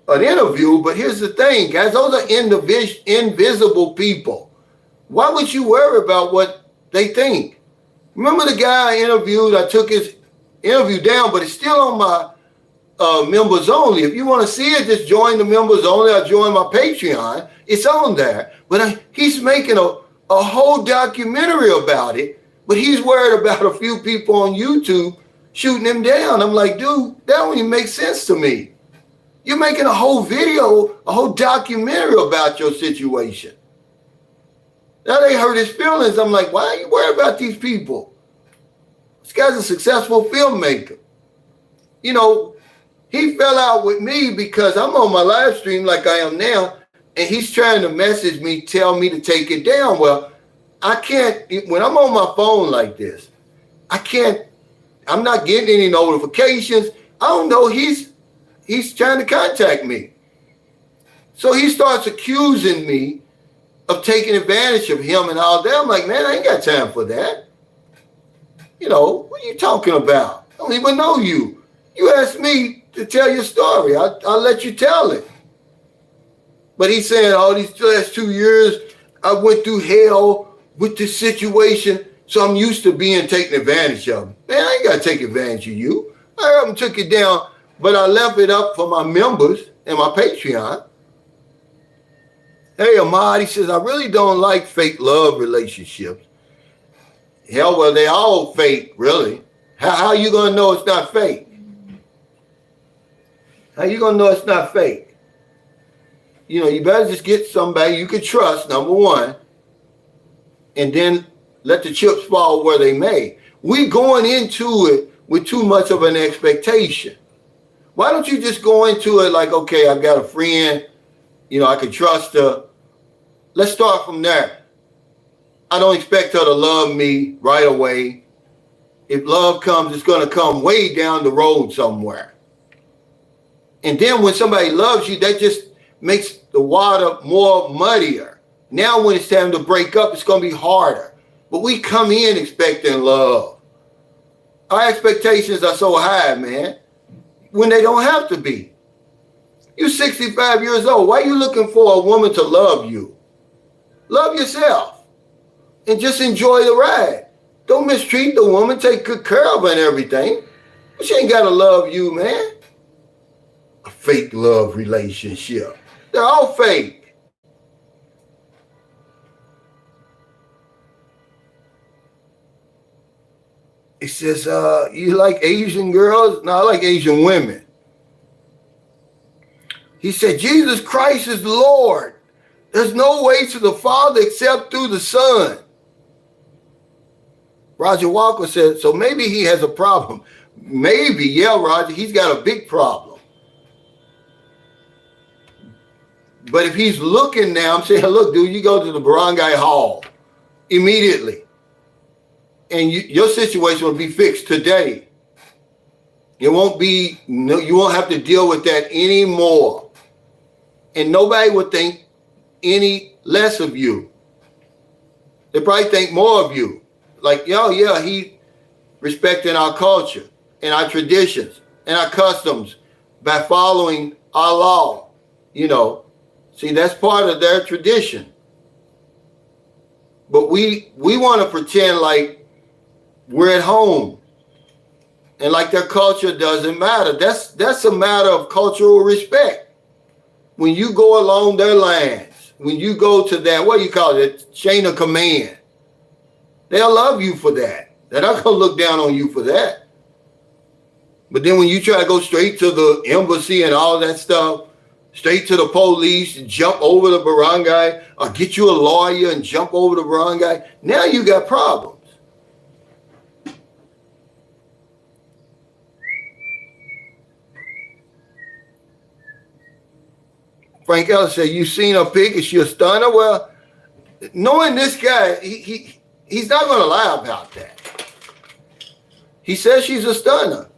an interview. But here's the thing, guys, those are invisible people. Why would you worry about what they think? Remember the guy I interviewed? I took his interview down, but it's still on my members only. If you want to see it, just join the members only. I join my Patreon. It's on there. But he's making a whole documentary about it. But he's worried about a few people on YouTube shooting him down. I'm like, dude, that don't even make sense to me. You're making a whole video, a whole documentary about your situation. Now they hurt his feelings. I'm like, why are you worried about these people? This guy's a successful filmmaker. He fell out with me because I'm on my live stream like I am now, and he's trying to message me, tell me to take it down. Well, I can't, when I'm on my phone like this, I'm not getting any notifications. I don't know, he's trying to contact me. So he starts accusing me of taking advantage of him and all that. I'm like, man, I ain't got time for that. What are you talking about? I don't even know you. You asked me to tell your story. I'll let you tell it. But he's saying, these last 2 years, I went through hell with this situation, so I'm used to being taken advantage of. Man, I ain't got to take advantage of you. I haven't took it down, but I left it up for my members and my Patreon. Hey, Amar, he says, I really don't like fake love relationships. Hell, well, they all fake, really. How you going to know it's not fake? How you going to know it's not fake? You better just get somebody you can trust, number one, and then let the chips fall where they may. We going into it with too much of an expectation. Why don't you just go into it like, okay, I've got a friend, I can trust her. Let's start from there. I don't expect her to love me right away. If love comes, it's going to come way down the road somewhere. And then when somebody loves you, that just makes the water more muddier. Now when it's time to break up, it's going to be harder. But we come in expecting love. Our expectations are so high, man, when they don't have to be. You're 65 years old. Why are you looking for a woman to love you? Love yourself and just enjoy the ride. Don't mistreat the woman. Take good care of her and everything. But she ain't got to love you, man. A fake love relationship. They're all fake. It says, you like Asian girls? No, I like Asian women. He said, Jesus Christ is Lord. There's no way to the Father except through the Son. Roger Walker said, so maybe he has a problem. Maybe, yeah, Roger, he's got a big problem. But if he's looking now, I'm saying, look, dude, you go to the barangay hall immediately. And your situation will be fixed today. You won't have to deal with that anymore. And nobody would think any less of you. They probably think more of you. Like, he respecting our culture and our traditions and our customs by following our law. See, that's part of their tradition. But we want to pretend like we're at home. And like their culture doesn't matter. That's a matter of cultural respect. When you go along their lands, when you go to that, what do you call it, chain of command, they'll love you for that. They're not going to look down on you for that. But then when you try to go straight to the embassy and all that stuff, straight to the police, jump over the barangay, or get you a lawyer and jump over the barangay, now you got problems. Frank Ellis said, you seen her pic? Is she a stunner? Well, knowing this guy, he's not going to lie about that. He says she's a stunner.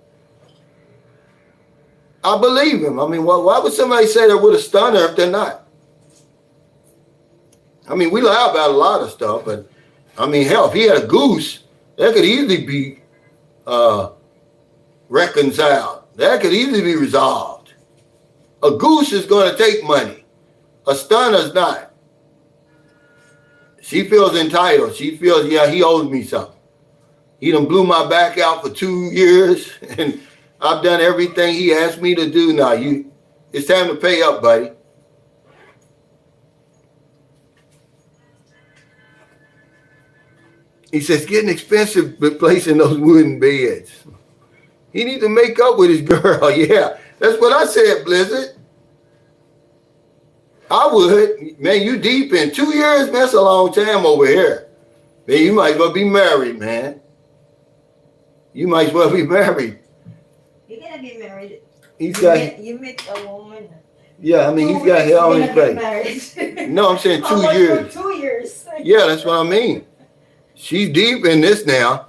I believe him. I mean, why would somebody say they're with a stunner if they're not? I mean, we lie about a lot of stuff, but I mean, hell, if he had a goose, that could easily be reconciled. That could easily be resolved. A goose is going to take money. A stunner's not. She feels entitled. She feels, yeah, he owes me something. He done blew my back out for 2 years, and I've done everything he asked me to do. Now, it's time to pay up, buddy. He says, it's getting expensive replacing those wooden beds. He needs to make up with his girl. Yeah, that's what I said, Blizzard. I would. Man, you deep in 2 years, man, that's a long time over here. Man, you might as well be married, man. You might as well be married. You're gonna be married. You meet a woman. Yeah, I mean, he's got hair on his face. No, I'm saying 2 years. For 2 years. Yeah, that's what I mean. She's deep in this now.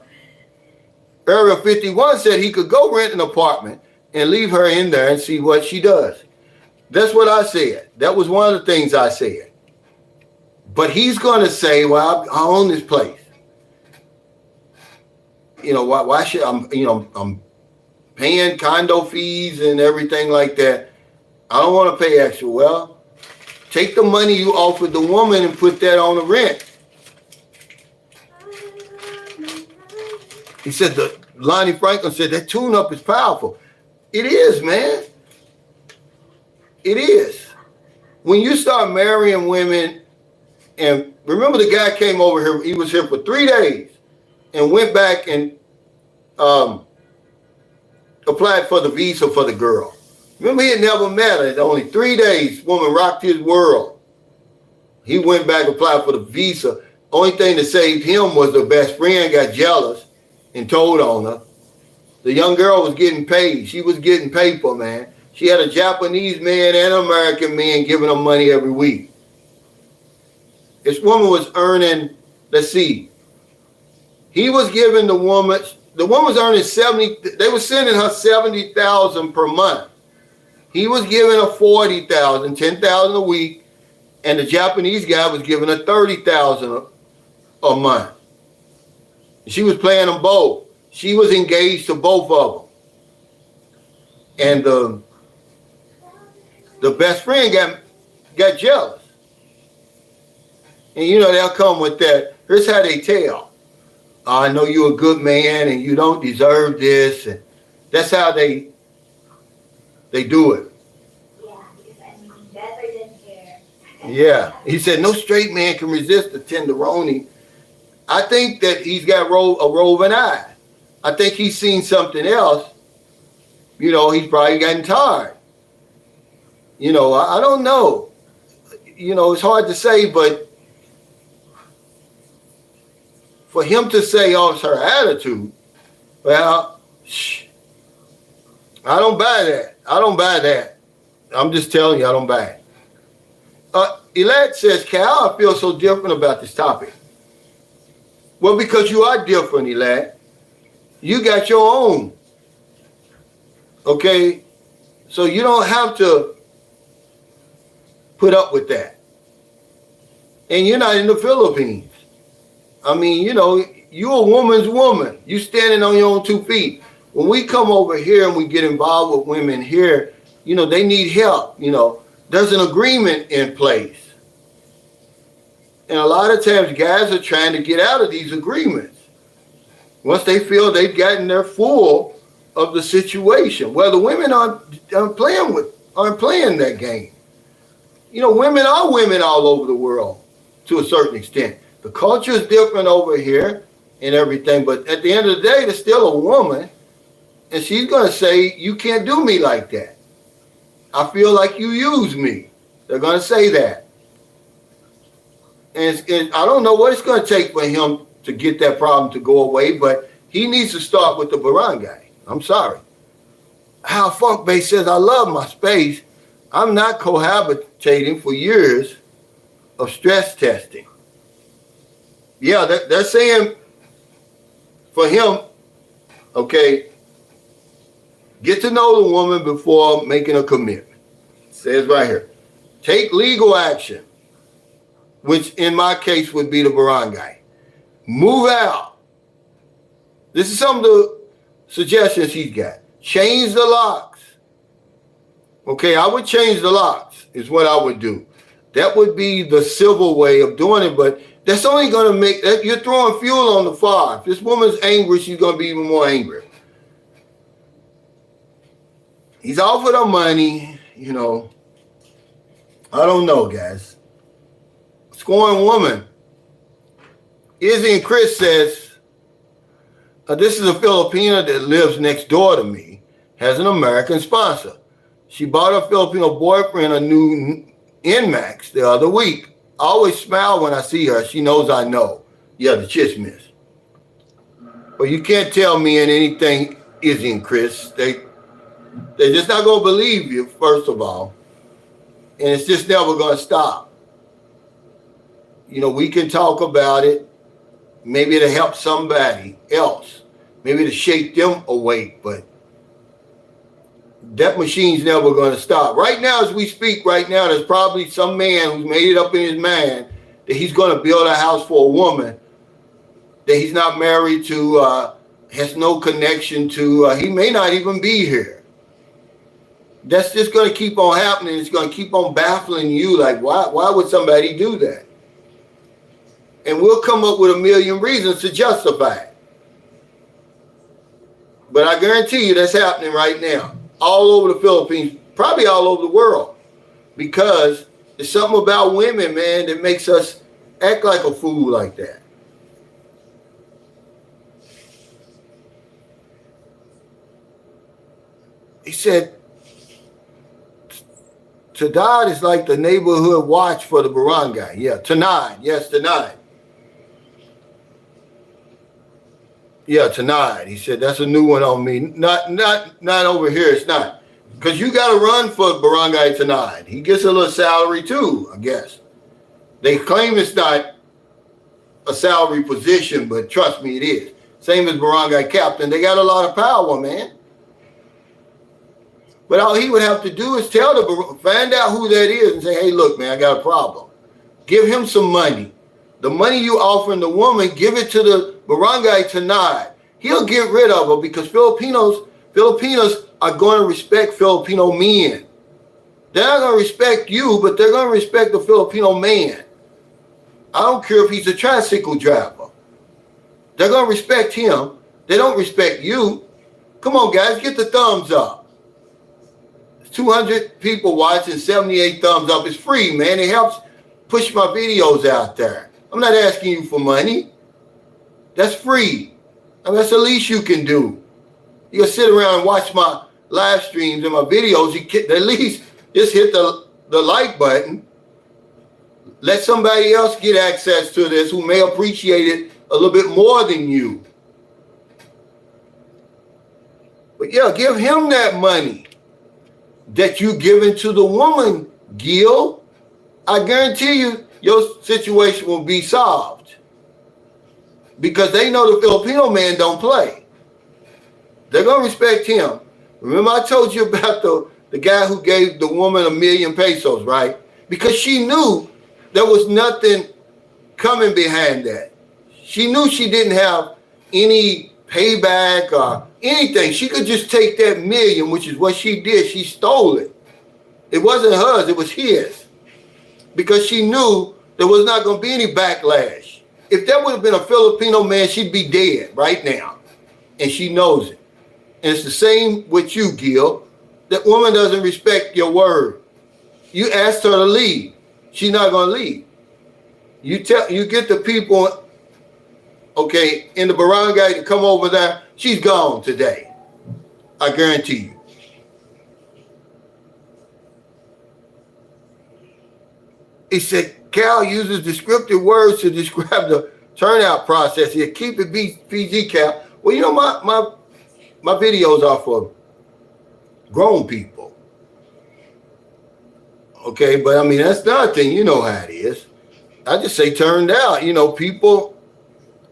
Area 51 said he could go rent an apartment and leave her in there and see what she does. That's what I said. That was one of the things I said. But he's going to say, well, I own this place. You know, why should I'm paying condo fees and everything like that. I don't want to pay extra. Well, take the money you offered the woman and put that on the rent. He said, Lonnie Franklin said, that tune-up is powerful. It is, man. It is. When you start marrying women, and remember the guy came over here, he was here for 3 days and went back and applied for the visa for the girl. Remember, he had never met her. Only 3 days, woman rocked his world. He went back and applied for the visa. Only thing that saved him was the best friend got jealous and told on her. The young girl was getting paid. She was getting paper, man. She had a Japanese man and an American man giving her money every week. This woman was earning, let's see, he was giving the woman was earning 70, they were sending her 70,000 per month. He was giving her 40,000, 10,000 a week, and the Japanese guy was giving her 30,000 a month. She was playing them both. She was engaged to both of them. And the best friend got jealous. And you know, they'll come with that. Here's how they tell. I know you're a good man and you don't deserve this. And that's how they do it. Yeah, because I'm better than her. Yeah. He said, no straight man can resist the tenderoni. I think that he's got a roving eye. I think he's seen something else. You know, he's probably gotten tired. You know, I don't know. You know, it's hard to say, but for him to say, oh, it's her attitude, well, I don't buy that. I don't buy that. I'm just telling you, I don't buy it. Elad says, Cal, I feel so different about this topic. Well, because you are different, Elad. You got your own. Okay? So you don't have to put up with that. And you're not in the Philippines. I mean, you know, you're a woman's woman. You standing on your own 2 feet. When we come over here and we get involved with women here, you know, they need help. You know, there's an agreement in place. And a lot of times guys are trying to get out of these agreements. Once they feel they've gotten their full, of the situation. Well, the women aren't playing that game. You know, women are women all over the world to a certain extent. The culture is different over here and everything, but at the end of the day, there's still a woman, and she's going to say, you can't do me like that. I feel like you use me. They're going to say that. And I don't know what it's going to take for him to get that problem to go away, but he needs to start with the barangay. I'm sorry. How Funkbase says, I love my space. I'm not cohabitating for years of stress testing. Yeah, they're saying for him, okay, get to know the woman before making a commitment. It says right here, take legal action, which in my case would be the barangay. Move out. This is some of the suggestions he's got. Change the locks. Okay, I would change the locks is what I would do. That would be the civil way of doing it, but that's only going to make that you're throwing fuel on the fire. If this woman's angry, she's going to be even more angry. He's offered her money, you know. I don't know, guys. Scoring woman. Izzy and Chris says, this is a Filipina that lives next door to me, has an American sponsor. She bought her Filipino boyfriend a new NMAX the other week. I always smile when I see her. She knows I know. Yeah, the chismis. But you can't tell me in anything, Izzy and Chris. They're just not going to believe you, first of all. And it's just never going to stop. You know, we can talk about it. Maybe it'll help somebody else. Maybe to shake them awake, but that machine's never going to stop. Right now, as we speak right now, there's probably some man who's made it up in his mind that he's going to build a house for a woman that he's not married to, has no connection to. He may not even be here. That's just going to keep on happening. It's going to keep on baffling you. Like, why would somebody do that? And we'll come up with a million reasons to justify it. But I guarantee you that's happening right now. All over the Philippines, probably all over the world. Because there's something about women, man, that makes us act like a fool like that. He said, Tadad is like the neighborhood watch for the barangay. Yeah, tonight. Yes, tonight. Yeah, tonight. He said, that's a new one on me. Not over here. It's not. Because you got to run for barangay tonight. He gets a little salary too, I guess. They claim it's not a salary position, but trust me, it is. Same as Banga Captain. They got a lot of power, man. But all he would have to do is find out who that is and say, hey, look, man, I got a problem. Give him some money. The money you offering the woman, give it to the barangay tonight. He'll get rid of her because Filipinos are going to respect Filipino men. They're not going to respect you, but they're going to respect the Filipino man. I don't care if he's a tricycle driver. They're going to respect him. They don't respect you. Come on, guys, get the thumbs up. 200 people watching, 78 thumbs up. It's free, man. It helps push my videos out there. I'm not asking you for money. That's free. And that's the least you can do. You can sit around and watch my live streams and my videos. You can at least just hit the like button. Let somebody else get access to this who may appreciate it a little bit more than you. But yeah, give him that money that you giving to the woman, Gil. I guarantee you your situation will be solved. Because they know the Filipino man don't play. They're going to respect him. Remember I told you about the guy who gave the woman $1 million pesos, right? Because she knew there was nothing coming behind that. She knew she didn't have any payback or anything. She could just take that $1 million, which is what she did. She stole it. It wasn't hers, it was his. Because she knew there was not going to be any backlash. If that would have been a Filipino man, she'd be dead right now. And she knows it. And it's the same with you, Gil. That woman doesn't respect your word. You asked her to leave. She's not going to leave. You get the people, okay, in the barangay to come over there. She's gone today. I guarantee you. He said, Cal uses descriptive words to describe the turnout process. He said, keep it PG, Cal. Well, you know, my videos are for grown people. Okay, but I mean, that's another thing. You know how it is. I just say turned out. You know, people,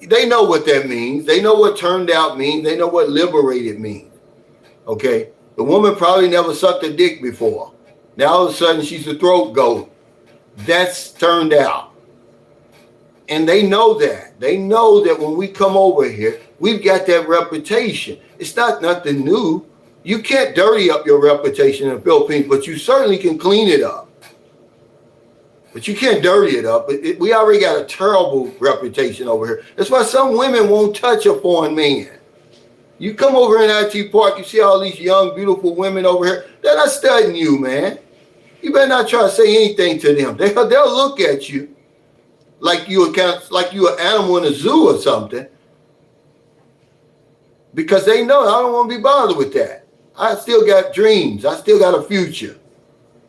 they know what that means. They know what turned out means. They know what liberated means. Okay, the woman probably never sucked a dick before. Now all of a sudden she's a throat goat. That's turned out. And they know that. They know that when we come over here, we've got that reputation. It's not nothing new. You can't dirty up your reputation in the Philippines, but you certainly can clean it up. But you can't dirty it up. We already got a terrible reputation over here. That's why some women won't touch a foreign man. You come over in IT Park, you see all these young, beautiful women over here. They're not studying you, man. You better not try to say anything to them. They'll look at you like you an animal in a zoo or something, because they know I don't want to be bothered with that. I still got dreams. I still got a future.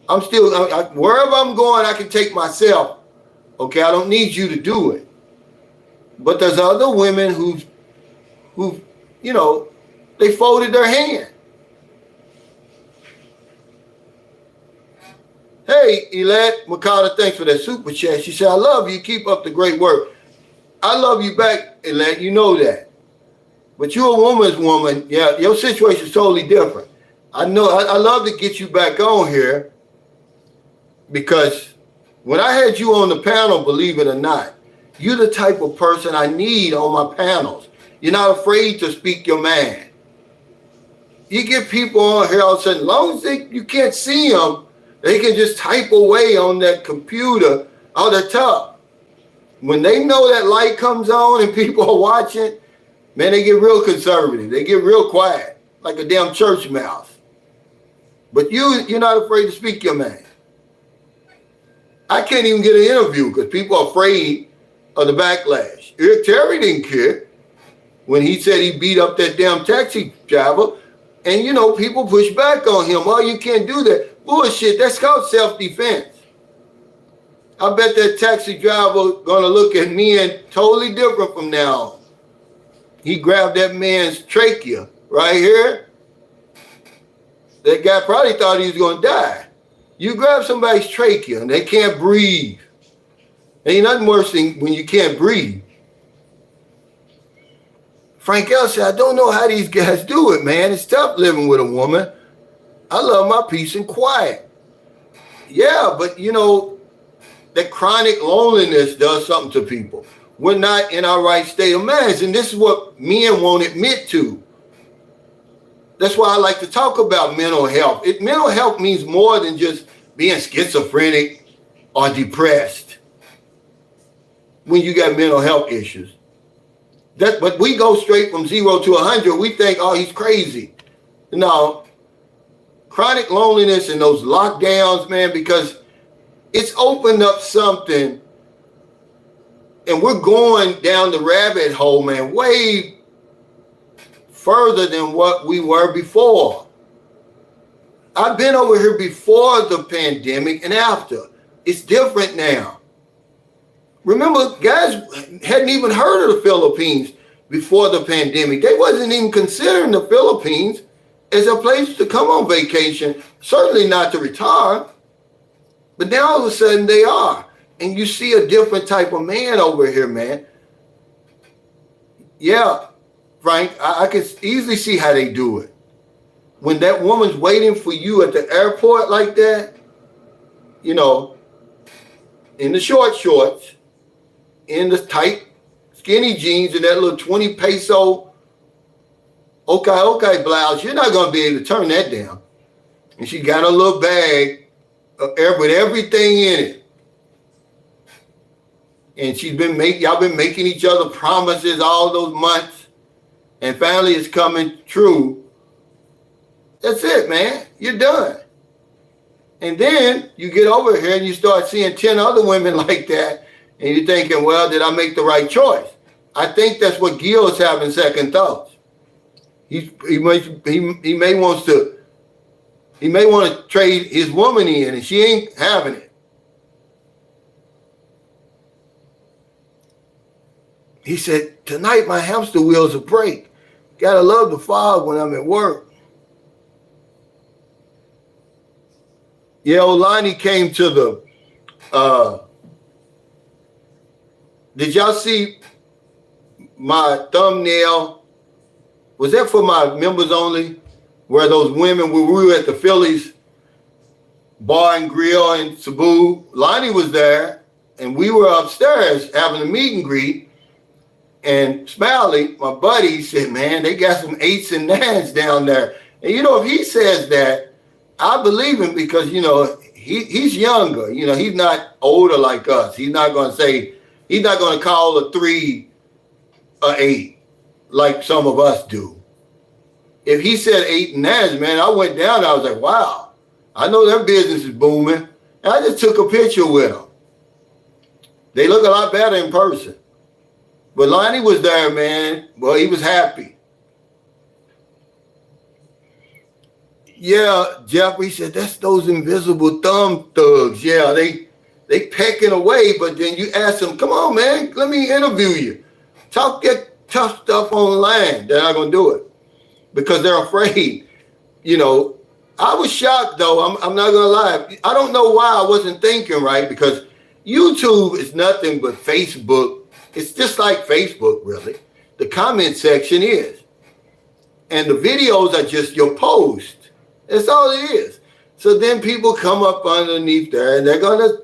I'm still, wherever I'm going, I can take myself. Okay, I don't need you to do it. But there's other women who, you know, they folded their hand. Hey, Elette Makata, thanks for that super chat. She said, I love you. Keep up the great work. I love you back, Elette. You know that. But you're a woman's woman. Yeah, your situation is totally different. I know. I love to get you back on here, because when I had you on the panel, believe it or not, you're the type of person I need on my panels. You're not afraid to speak your mind. You get people on here all of a sudden, as long as you can't see them, they can just type away on that computer on the top. When they know that light comes on and people are watching, man, they get real conservative. They get real quiet, like a damn church mouse. But you're not afraid to speak your mind. I can't even get an interview because people are afraid of the backlash. Eric Terry didn't care when he said he beat up that damn taxi driver. And, you know, people push back on him. Oh, you can't do that. Bullshit, that's called self-defense. I bet that taxi driver gonna look at me and totally different from now on. He grabbed that man's trachea right here. That guy probably thought he was gonna die. You grab somebody's trachea and they can't breathe. Ain't nothing worse than when you can't breathe. Frank L said, I don't know how these guys do it, man. It's tough living with a woman. I love my peace and quiet. Yeah, but you know, that chronic loneliness does something to people. We're not in our right state of minds, and this is what men won't admit to. That's why I like to talk about mental health. Mental health means more than just being schizophrenic or depressed when you got mental health issues. But we go straight from 0 to 100. We think, oh, he's crazy. No. Chronic loneliness and those lockdowns, man, because it's opened up something, and we're going down the rabbit hole, man, way further than what we were before. I've been over here before the pandemic and after. It's different now. Remember, guys hadn't even heard of the Philippines before the pandemic. They wasn't even considering the Philippines as a place to come on vacation, certainly not to retire. But now all of a sudden they are. And you see a different type of man over here, man. Yeah, Frank, I can easily see how they do it. When that woman's waiting for you at the airport like that, you know, in the short shorts, in the tight skinny jeans, and that little 20 peso okay blouse, you're not going to be able to turn that down. And she got a little bag with everything in it. And y'all been making each other promises all those months. And finally it's coming true. That's it, man. You're done. And then you get over here and you start seeing 10 other women like that, and you're thinking, well, did I make the right choice? I think that's what Gil's having second thoughts. He may want to trade his woman in, and she ain't having it. He said, tonight my hamster wheels will break. Gotta love the fog when I'm at work. Yeah, Olani came to the, did y'all see my thumbnail? Was that for my members only? Where those women, we were at the Phillies Bar and Grill in Cebu. Lonnie was there, and we were upstairs having a meet and greet. And Smiley, my buddy, said, man, they got some 8s and 9s down there. And, if he says that, I believe him because, he's younger. He's not older like us. He's not going to call a 3 a 8 like some of us do. If he said 8 and 9s, man, I went down. I was like, wow, I know their business is booming. And I just took a picture with them. They look a lot better in person. But Lonnie was there, man. Well, he was happy. Yeah, Jeffrey said, that's those invisible thumb thugs. Yeah, they pecking away, but then you ask them, come on, man, let me interview you. Talk that tough stuff online. They're not going to do it because they're afraid. I was shocked, though. I'm not going to lie. I don't know why I wasn't thinking right, because YouTube is nothing but Facebook. It's just like Facebook, really. The comment section is. And the videos are just your post. That's all it is. So then people come up underneath there, and they're going to,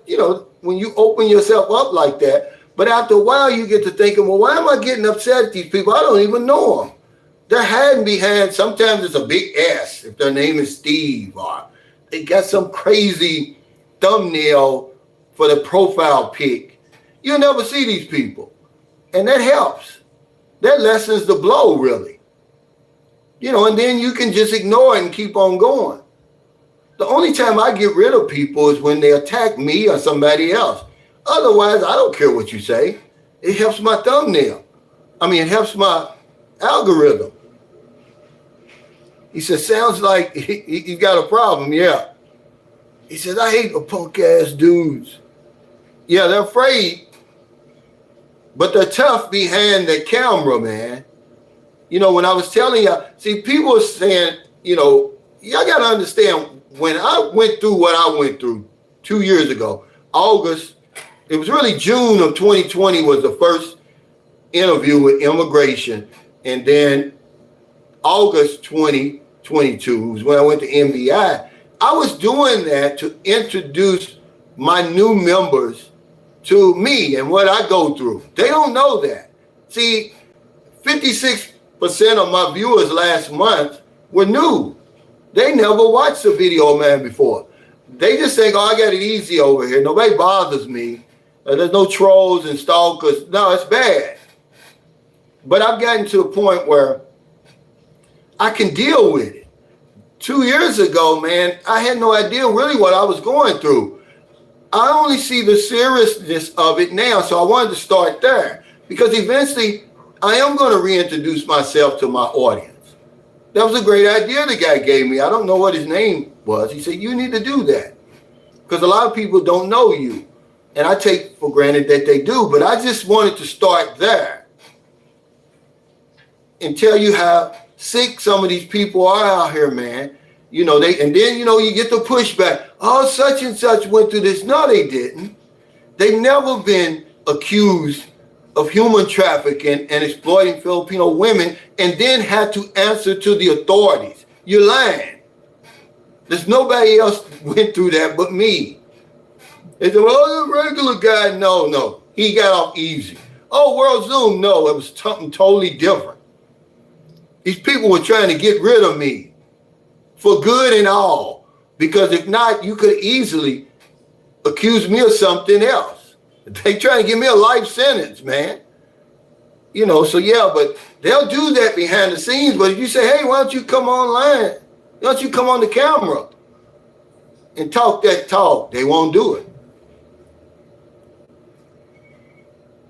when you open yourself up like that, but after a while you get to thinking, well, why am I getting upset at these people? I don't even know them. They're hiding behind, sometimes it's a big S if their name is Steve, or they got some crazy thumbnail for the profile pic. You'll never see these people. And that helps. That lessens the blow, really. And then you can just ignore it and keep on going. The only time I get rid of people is when they attack me or somebody else. Otherwise, I don't care what you say. It helps my thumbnail. It helps my algorithm. He says, sounds like he's got a problem. Yeah. He says, I hate the punk ass dudes. Yeah, they're afraid, but they're tough behind the camera, man. When I was telling y'all, see, people are saying, y'all got to understand, when I went through what I went through 2 years ago, August, it was really June of 2020 was the first interview with immigration. And then August 2022 was when I went to MBI. I was doing that to introduce my new members to me and what I go through. They don't know that. See, 56% of my viewers last month were new. They never watched a video man before. They just think, oh, I got it easy over here. Nobody bothers me. There's no trolls and stalkers. No, it's bad. But I've gotten to a point where I can deal with it. 2 years ago, man, I had no idea really what I was going through. I only see the seriousness of it now, so I wanted to start there. Because eventually, I am going to reintroduce myself to my audience. That was a great idea the guy gave me. I don't know what his name was. He said, you need to do that. Because a lot of people don't know you. And I take for granted that they do. But I just wanted to start there and tell you how sick some of these people are out here, man. And then, you get the pushback. Oh, such and such went through this. No, they didn't. They've never been accused of human trafficking and exploiting Filipino women and then had to answer to the authorities. You're lying. There's nobody else went through that but me. They said, well, the regular guy, no. He got off easy. Oh, World Zoom, no, it was something totally different. These people were trying to get rid of me for good and all. Because if not, you could easily accuse me of something else. They trying to give me a life sentence, man. So yeah, but they'll do that behind the scenes. But if you say, hey, why don't you come online? Don't you come on the camera and talk that talk? They won't do it.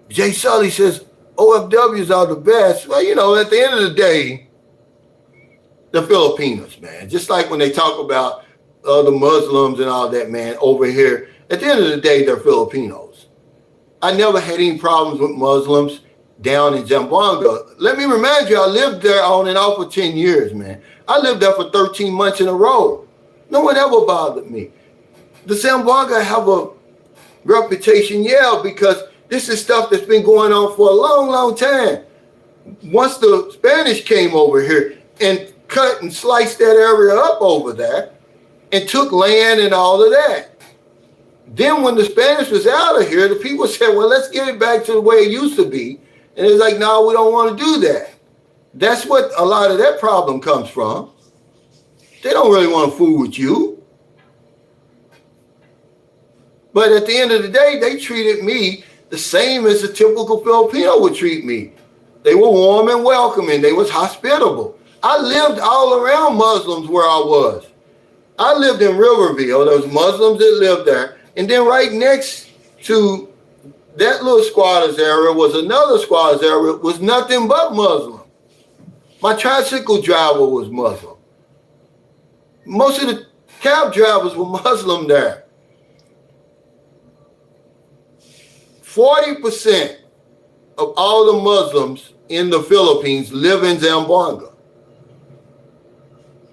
Jay Sully says, OFWs are the best. Well, you know, at the end of the day, the Filipinos, man, just like when they talk about the Muslims and all that, man, over here, at the end of the day, they're Filipinos. I never had any problems with Muslims down in Zamboanga. Let me remind you, I lived there on and off for 10 years, man. I lived there for 13 months in a row. No one ever bothered me. The Zamboanga have a reputation, yeah, because this is stuff that's been going on for a long, long time. Once the Spanish came over here and cut and sliced that area up over there and took land and all of that. Then when the Spanish was out of here, the people said, well, let's get it back to the way it used to be. And it's like, no, we don't want to do that. That's what a lot of that problem comes from. They don't really want to fool with you. But at the end of the day, they treated me the same as a typical Filipino would treat me. They were warm and welcoming. They was hospitable. I lived all around Muslims where I was. I lived in Riverville. There was Muslims that lived there. And then right next to that little squatters area was another squatters area. It was nothing but Muslim. My tricycle driver was Muslim. Most of the cab drivers were Muslim there. 40% of all the Muslims in the Philippines live in Zamboanga.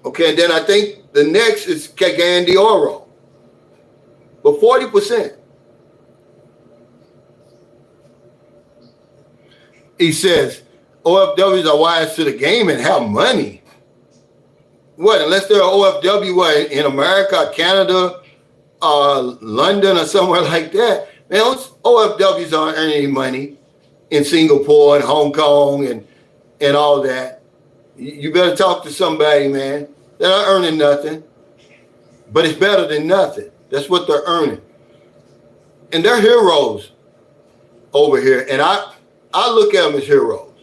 Okay, and then I think the next is Cagayan de Oro. But 40%. He says, OFWs are wise to the game and have money. What, unless they're OFW in America, Canada, London, or somewhere like that. Man, those OFWs aren't earning any money in Singapore and Hong Kong and all that. You better talk to somebody, man. They're not earning nothing, but it's better than nothing. That's what they're earning. And they're heroes over here. And I look at them as heroes.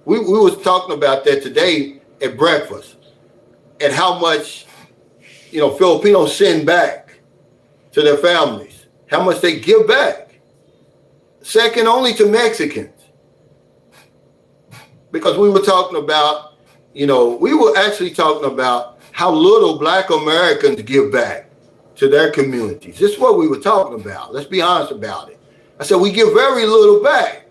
We was talking about that today at breakfast and how much, you know, Filipinos send back to their families, how much they give back. Second only to Mexicans. Because we were talking about, you know, we were actually talking about how little Black Americans give back to their communities. This is what we were talking about. Let's be honest about it. I said, we give very little back.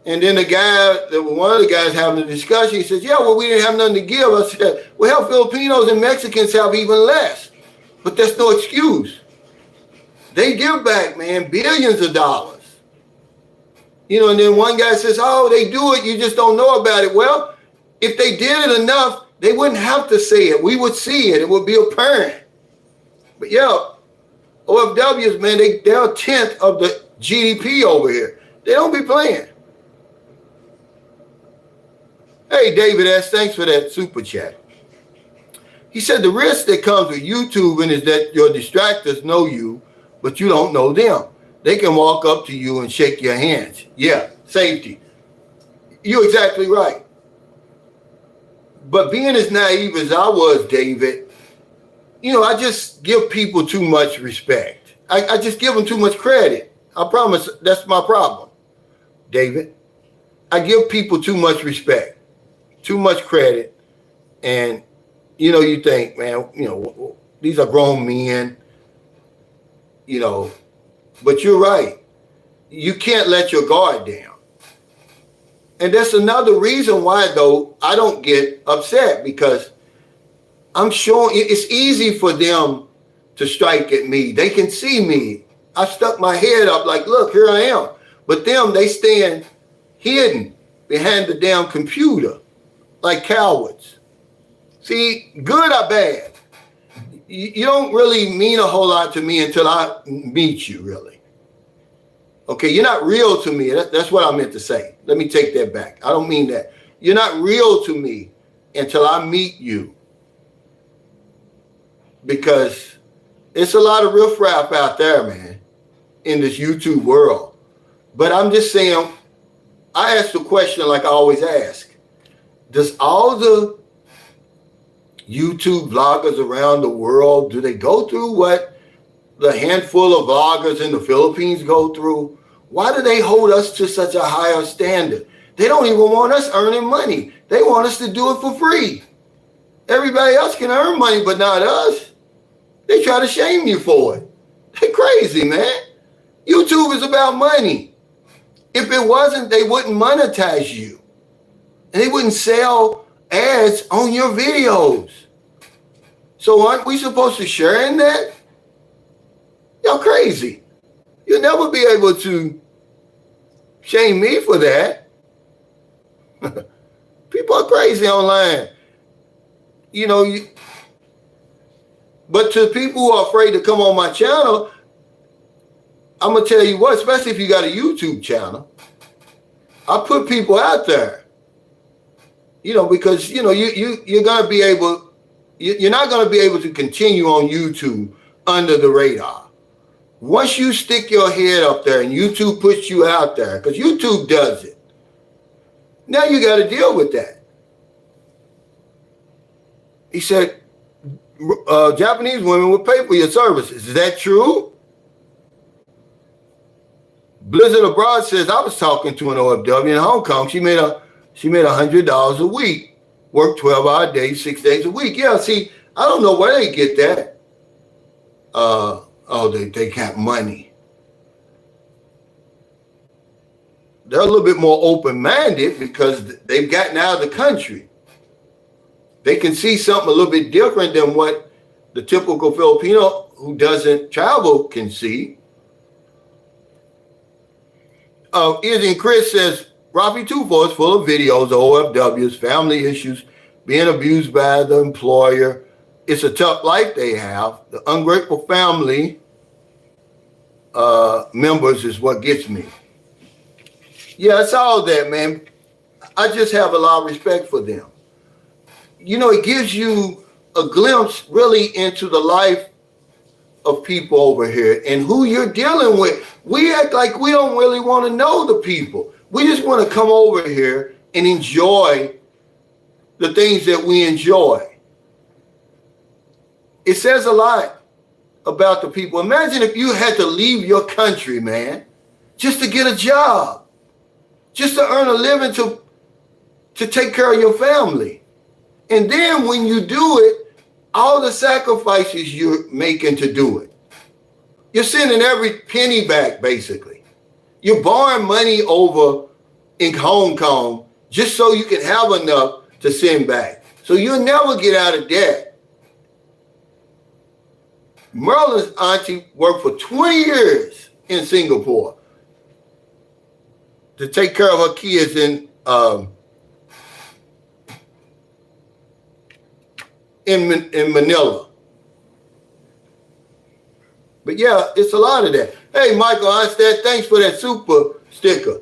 And then one of the guys having a discussion, he says, yeah, well, we didn't have nothing to give. I said, well, Filipinos and Mexicans have even less. But that's no excuse. They give back, man, billions of dollars. You know, and then one guy says, oh, they do it, you just don't know about it. Well, if they did it enough, they wouldn't have to say it. We would see it. It would be apparent. But yeah, OFWs, man, they're a tenth of the GDP over here. They don't be playing. Hey, David S., thanks for that super chat. He said the risk that comes with YouTubing is that your distractors know you, but you don't know them. They can walk up to you and shake your hands. Yeah, safety. You're exactly right. But being as naive as I was, David, you know, I just give people too much respect. I just give them too much credit. I promise that's my problem, David. I give people too much respect, too much credit. And, you know, you think, man, you know, these are grown men, you know, but you're right. You can't let your guard down. And that's another reason why, though, I don't get upset, because I'm sure it's easy for them to strike at me. They can see me. I stuck my head up like, look, here I am. But them, they stand hidden behind the damn computer like cowards. See, good or bad, you don't really mean a whole lot to me until I meet you, really. Okay, you're not real to me. That's what I meant to say. Let me take that back. I don't mean that. You're not real to me until I meet you. Because it's a lot of riffraff out there, man, in this YouTube world. But I'm just saying, I ask the question like I always ask. Does all the YouTube vloggers around the world, do they go through what the handful of vloggers in the Philippines go through? Why do they hold us to such a higher standard? They don't even want us earning money. They want us to do it for free. Everybody else can earn money, but not us. They try to shame you for it. They're crazy, man. YouTube is about money. If it wasn't, they wouldn't monetize you. And they wouldn't sell ads on your videos. So aren't we supposed to share in that? Y'all crazy. You'll never be able to shame me for that. People are crazy online. You know, but to people who are afraid to come on my channel, I'm going to tell you what, especially if you got a YouTube channel, I put people out there, you know, because, you know, you're going to be able, you're not going to be able to continue on YouTube under the radar. Once you stick your head up there and YouTube puts you out there, because YouTube does it, now you got to deal with that. He said, Japanese women will pay for your services. Is that true? Blizzard Abroad says, I was talking to an OFW in Hong Kong. She made $100 a week, work 12-hour days, 6 days a week. Yeah, see, I don't know where they get that. They got money. They're a little bit more open-minded because they've gotten out of the country. They can see something a little bit different than what the typical Filipino who doesn't travel can see. Izzy Chris says, Rafi Tufo is full of videos of OFWs, family issues, being abused by the employer. It's a tough life they have. The ungrateful family members is what gets me. Yeah, it's all that, man. I just have a lot of respect for them. You know, it gives you a glimpse really into the life of people over here and who you're dealing with. We act like we don't really want to know the people. We just want to come over here and enjoy the things that we enjoy. It says a lot about the people. Imagine if you had to leave your country, man, just to get a job, just to earn a living to take care of your family. And then when you do it, all the sacrifices you're making to do it. You're sending every penny back, basically. You're borrowing money over in Hong Kong just so you can have enough to send back. So you'll never get out of debt. Merlin's auntie worked for 20 years in Singapore to take care of her kids in Manila. But yeah, it's a lot of that. Hey, Michael Onstad, thanks for that super sticker.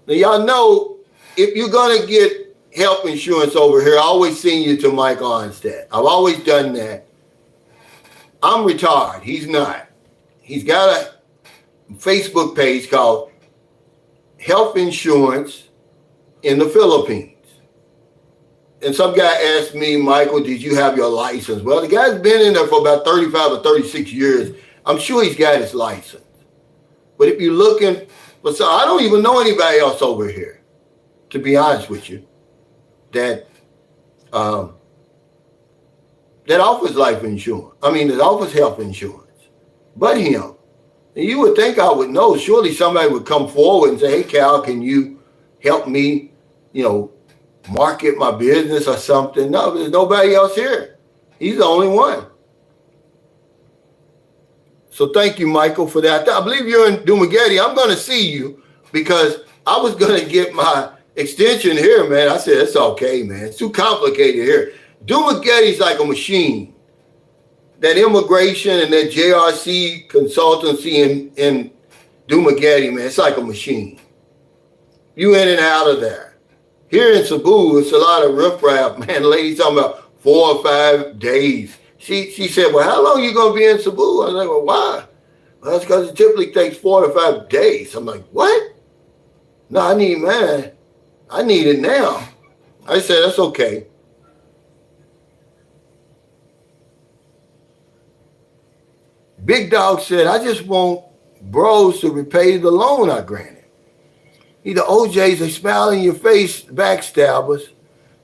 Now, y'all know, if you're going to get health insurance over here, I always send you to Michael Onstad. I've always done that. I'm retired. He's not. He's got a Facebook page called Health Insurance in the Philippines. And some guy asked me, Michael, did you have your license? Well, the guy's been in there for about 35 or 36 years. I'm sure he's got his license. But if you're looking for, so I don't even know anybody else over here, to be honest with you, that offers life insurance. That offers health insurance. But him. And you would think I would know. Surely somebody would come forward and say, hey, Cal, can you help me, market my business or something? No, there's nobody else here. He's the only one. So thank you, Michael, for that. I believe you're in Dumaguete. I'm going to see you because I was going to get my extension here, man. I said, it's okay, man. It's too complicated here. Dumaguete's like a machine. That immigration and that JRC consultancy in Dumaguete, man, it's like a machine. You in and out of there. Here in Cebu, it's a lot of riffraff, man. The lady's talking about 4 or 5 days. She said, well, how long are you going to be in Cebu? I was like, well, why? Well, that's because it typically takes 4 to 5 days. I'm like, what? No, I need it now. I said, that's okay. Big Dog said, I just want bros to repay the loan I granted. The OJs, they smile in your face, backstabbers.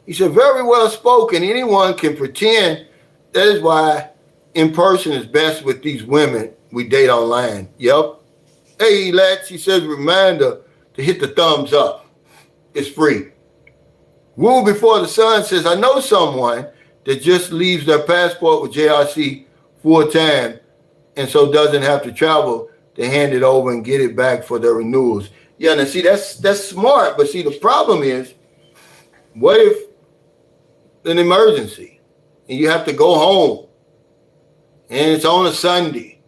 He said, very well spoken. Anyone can pretend. That is why in person is best with these women we date online. Yep. Hey, lads, he says, reminder to hit the thumbs up. It's free. Woo Before the Sun says, I know someone that just leaves their passport with JRC full time and so doesn't have to travel to hand it over and get it back for their renewals. Yeah, now see, that's smart. But see, the problem is, what if an emergency and you have to go home and it's on a Sunday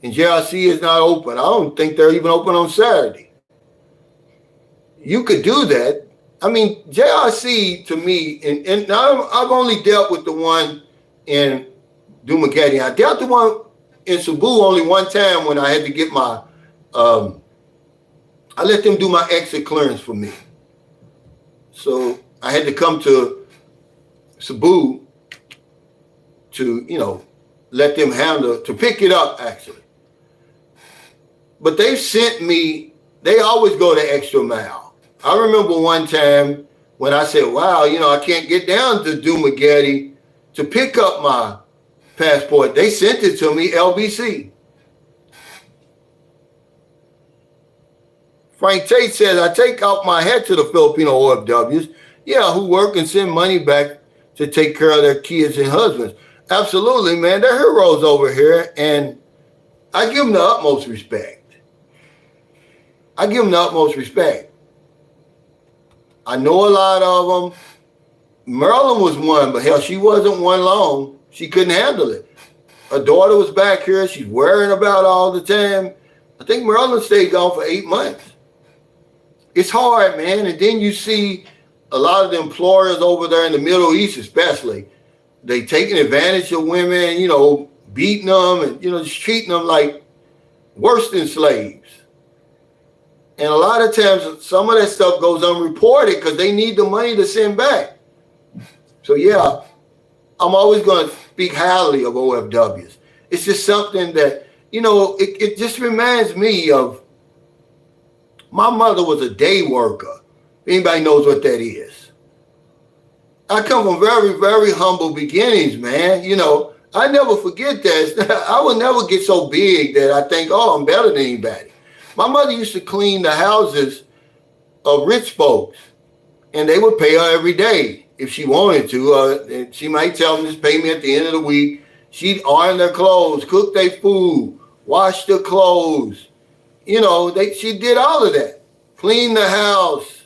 and JRC is not open? I don't think they're even open on Saturday. You could do that. I mean, JRC to me, and I've only dealt with the one in Dumageddon. I dealt with the one in Cebu only one time when I had to get my, I let them do my exit clearance for me. So I had to come to Cebu to, let them handle, to pick it up actually. But they've sent me, they always go the extra mile. I remember one time when I said, wow, I can't get down to Dumageddon to pick up my passport. They sent it to me, LBC. Frank Tate says, I take out my hat to the Filipino OFWs, who work and send money back to take care of their kids and husbands. Absolutely, man. They're heroes over here, and I give them the utmost respect. I know a lot of them. Marilyn was one, but hell, she wasn't one long. She couldn't handle it. Her daughter was back here. She's worrying about all the time. I think Marilyn stayed gone for 8 months. It's hard, man. And then you see a lot of the employers over there in the Middle East, especially, they taking advantage of women, beating them and, just treating them like worse than slaves. And a lot of times, some of that stuff goes unreported because they need the money to send back. So, I'm always going to speak highly of OFWs. It's just something that, it just reminds me of my mother was a day worker. Anybody knows what that is? I come from very, very humble beginnings, man. I never forget that. I will never get so big that I think, I'm better than anybody. My mother used to clean the houses of rich folks, and they would pay her every day if she wanted to. She might tell them, just pay me at the end of the week. She'd iron their clothes, cook their food, wash their clothes. She did all of that. Clean the house.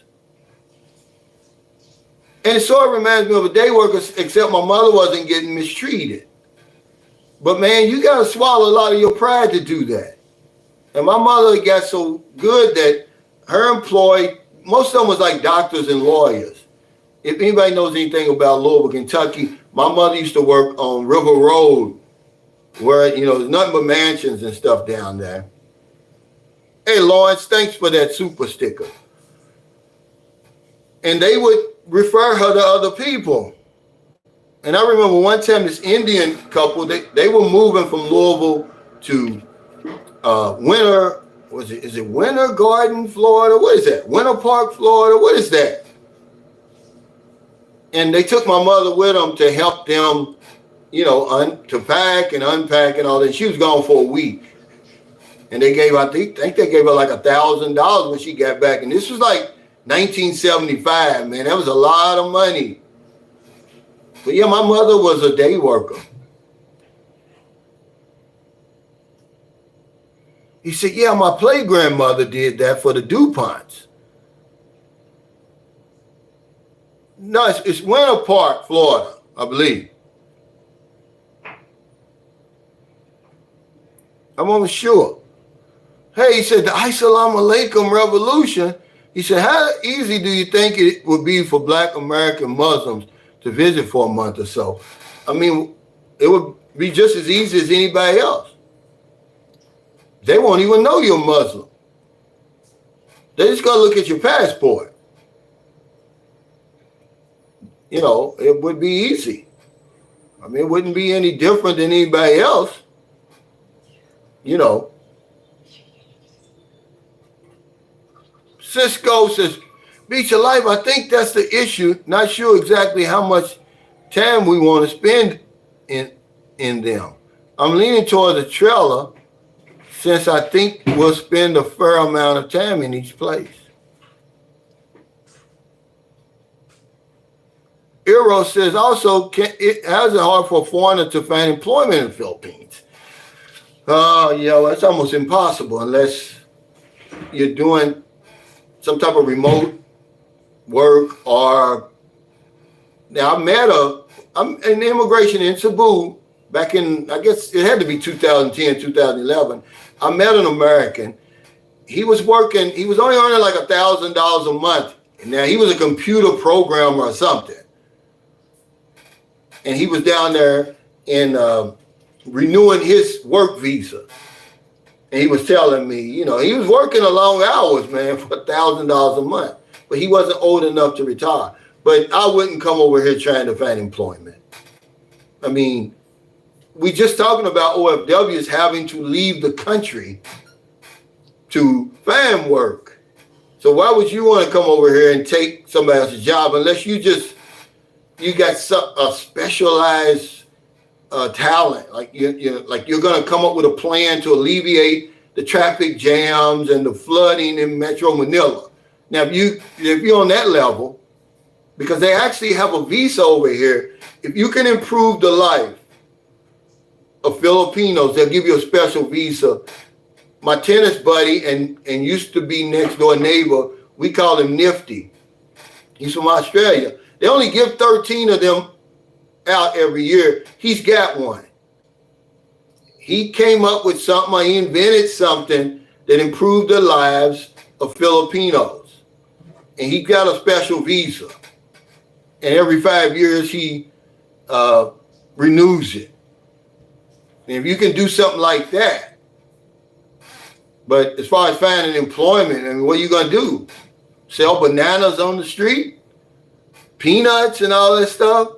And it sort of reminds me of a day worker, except my mother wasn't getting mistreated. But man, you got to swallow a lot of your pride to do that. And my mother got so good that her employee, most of them was like doctors and lawyers. If anybody knows anything about Louisville, Kentucky, my mother used to work on River Road, where, there's nothing but mansions and stuff down there. Hey, Lawrence, thanks for that super sticker. And they would refer her to other people. And I remember one time this Indian couple, they were moving from Louisville to is it Winter Garden, Florida? What is that? Winter Park, Florida? What is that? And they took my mother with them to help them, to pack and unpack and all that. She was gone for a week. And they gave, I think they gave her like $1,000 when she got back. And this was like 1975, man. That was a lot of money. But yeah, my mother was a day worker. He said, yeah, my play grandmother did that for the DuPonts. No, it's Winter Park, Florida, I believe. I'm almost sure. Hey, he said, the Assalamu Alaikum revolution. He said, how easy do you think it would be for Black American Muslims to visit for a month or so? I mean, it would be just as easy as anybody else. They won't even know you're Muslim. They just gotta look at your passport. It would be easy. I mean, it wouldn't be any different than anybody else. you know. Cisco says, Beach of Life, I think that's the issue. Not sure exactly how much time we want to spend in them. I'm leaning toward the trailer since I think we'll spend a fair amount of time in each place. Eros says also, how's it hard for a foreigner to find employment in the Philippines? It's almost impossible unless you're doing some type of remote work or. Now I'm in immigration in Cebu back in, I guess it had to be 2010, 2011. I met an American. He was working, he was only earning like $1,000 a month. Now he was a computer programmer or something. And he was down there in renewing his work visa. And he was telling me, he was working a long hours, man, for $1,000 a month. But he wasn't old enough to retire. But I wouldn't come over here trying to find employment. I mean, we just talking about OFWs having to leave the country to find work. So why would you want to come over here and take somebody else's job unless you got a specialized talent? Like you're going to come up with a plan to alleviate the traffic jams and the flooding in Metro Manila. Now, if you're on that level, because they actually have a visa over here, if you can improve the life of Filipinos, they'll give you a special visa. My tennis buddy and used to be next door neighbor, we call him Nifty. He's from Australia. They only give 13 of them out every year. He's got one. He came up with something, he invented something that improved the lives of Filipinos. And he got a special visa. And every 5 years he renews it. And if you can do something like that, but as far as finding employment, I mean, what are you going to do? Sell bananas on the street? Peanuts and all that stuff?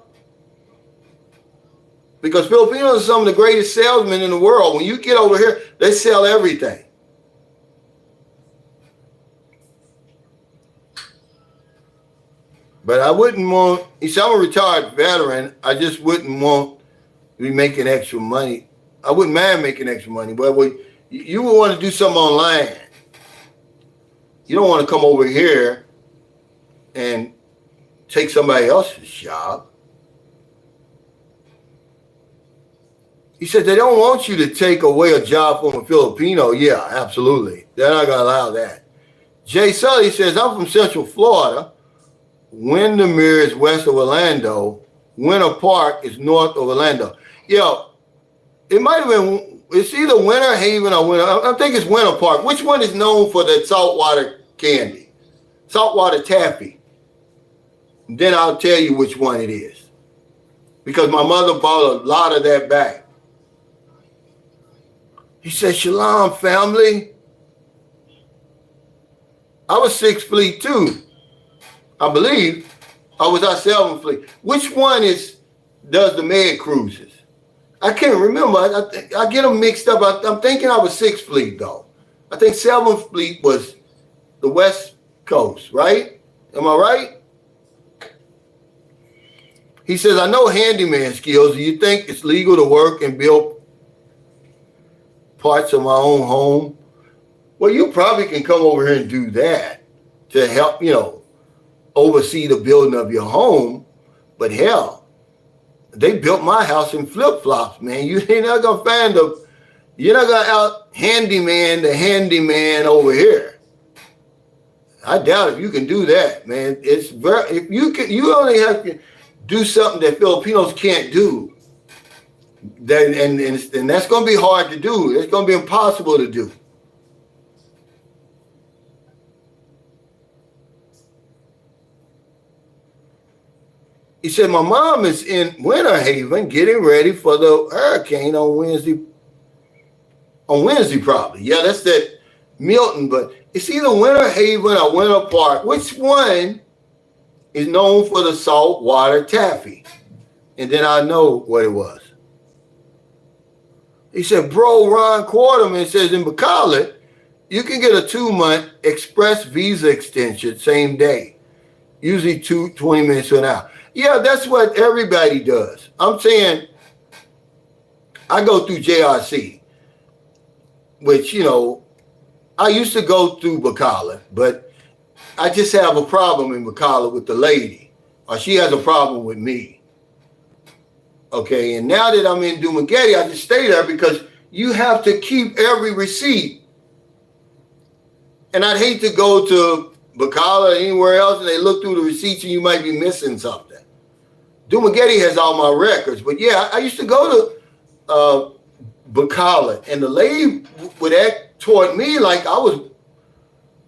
Because Filipinos are some of the greatest salesmen in the world. When you get over here, they sell everything. But I wouldn't want, he said, I'm a retired veteran. I just wouldn't want to be making extra money. I wouldn't mind making extra money, but you would want to do something online. You don't want to come over here and take somebody else's job. He said, they don't want you to take away a job from a Filipino. Yeah, absolutely. They're not going to allow that. Jay Sully says, I'm from Central Florida. Windermere is west of Orlando. Winter Park is north of Orlando. It might have been, it's either Winter Haven or Winter, I think it's Winter Park. Which one is known for that saltwater candy? Saltwater taffy. Then I'll tell you which one it is. Because my mother bought a lot of that back. He said, Shalom, family. I was 6th Fleet too. I believe. Or was I 7th Fleet? Which one does the med cruises? I can't remember. I get them mixed up. I'm thinking I was 6th Fleet though. I think 7th Fleet was the West Coast, right? Am I right? He says, I know handyman skills. Do you think it's legal to work and build parts of my own home? Well, you probably can come over here and do that to help, oversee the building of your home. But hell, they built my house in flip-flops, man. You're not going to find you're not going to out handyman the handyman over here. I doubt if you can do that, man. It's if you only have to do something that Filipinos can't do. And that's going to be hard to do. It's going to be impossible to do. He said, my mom is in Winter Haven getting ready for the hurricane on Wednesday. On Wednesday, probably. Yeah, that's that Milton, but it's either Winter Haven or Winter Park. Which one is known for the saltwater taffy? And then I know what it was. He said, bro, Ron Quarterman says in Bacala, you can get a 2-month express visa extension same day. Usually 20 minutes to an hour. Yeah, that's what everybody does. I'm saying I go through JRC, which, you know, I used to go through Bacala, but I just have a problem in Bacala with the lady, or she has a problem with me. Okay, and now that I'm in Dumaguete, I just stay there because you have to keep every receipt. And I'd hate to go to Bacala or anywhere else and they look through the receipts and you might be missing something. Dumaguete has all my records, but yeah, I used to go to Bacala, and the lady would act toward me like I was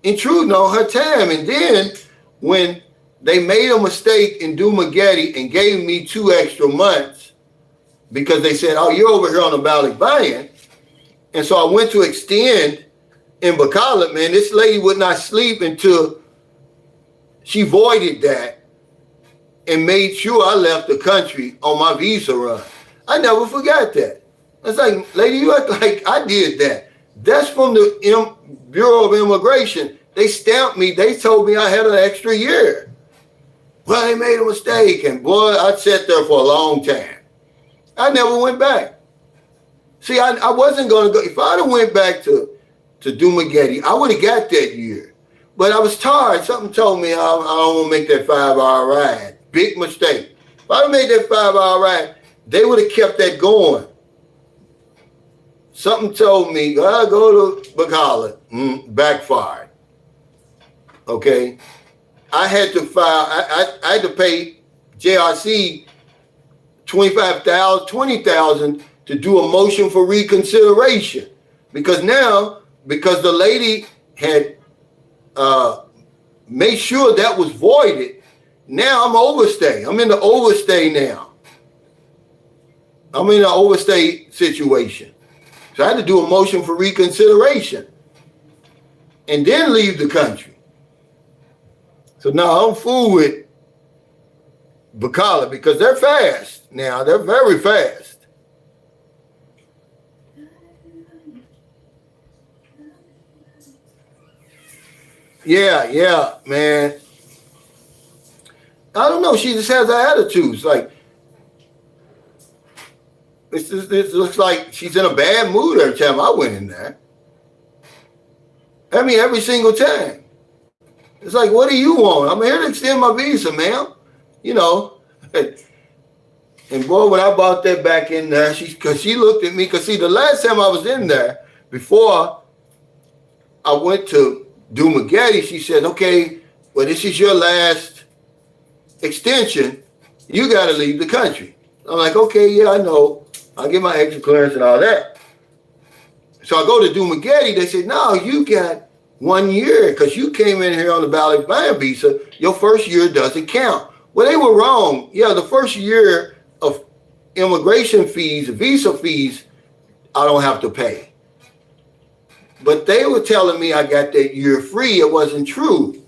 intruding on her time. And then when they made a mistake in Dumaguete and gave me 2 extra months, because they said, oh, you're over here on the Balikbayan. And so I went to extend in Bacala, man. This lady would not sleep until she voided that and made sure I left the country on my visa run. I never forgot that. It's like, lady, you act like I did that. That's from the Bureau of Immigration. They stamped me. They told me I had an extra year. Well, they made a mistake. And boy, I sat there for a long time. I never went back. See, I wasn't going to go. If I'd have went back to Dumaguete, I would have got that year. But I was tired. Something told me I don't want to make that 5-hour ride. Big mistake. If I'd have made that 5-hour ride, they would have kept that going. Something told me, I'll go to Bacala. Backfired. Okay. I had to file, I had to pay JRC $25,000, $20,000 to do a motion for reconsideration. Because now, because the lady had made sure that was voided, now I'm overstay. I'm in the overstay now. I'm in an overstay situation. So I had to do a motion for reconsideration and then leave the country. So now I'm fool with Bacala because they're fast now. They're very fast. Yeah, man. I don't know. She just has her attitudes. Like, it looks like she's in a bad mood every time I went in there. I mean, every single time. It's like, what do you want? I'm here to extend my visa, ma'am. You know. And boy, when I bought that back in there, because she looked at me, because see, the last time I was in there, before I went to Dumaguete, she said, okay, well, this is your last extension. You got to leave the country. I'm like, okay, yeah, I know. I'll get my extra clearance and all that. So I go to Dumaguete. They said, no, you got 1 year because you came in here on the Balikbayan visa. Your first year doesn't count. Well, they were wrong. Yeah, the first year of immigration fees, visa fees, I don't have to pay. But they were telling me I got that year free. It wasn't true.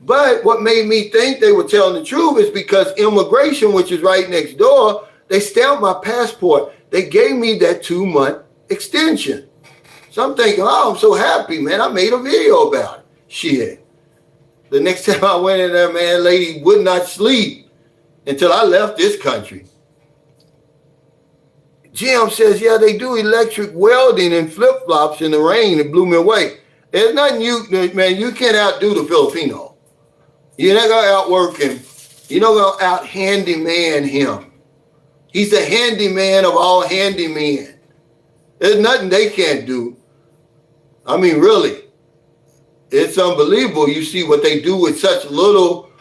But what made me think they were telling the truth is because immigration, which is right next door, they stamped my passport. They gave me that 2-month extension. So I'm thinking, oh, I'm so happy, man. I made a video about it. Shit. The next time I went in there, man, lady would not sleep until I left this country. Jim says, yeah, they do electric welding and flip-flops in the rain. It blew me away. There's nothing man, you can't outdo the Filipino. You're not going to outwork him. You're not going to out-handyman him. He's the handyman of all handymen. There's nothing they can't do. I mean, really. It's unbelievable. You see what they do with such little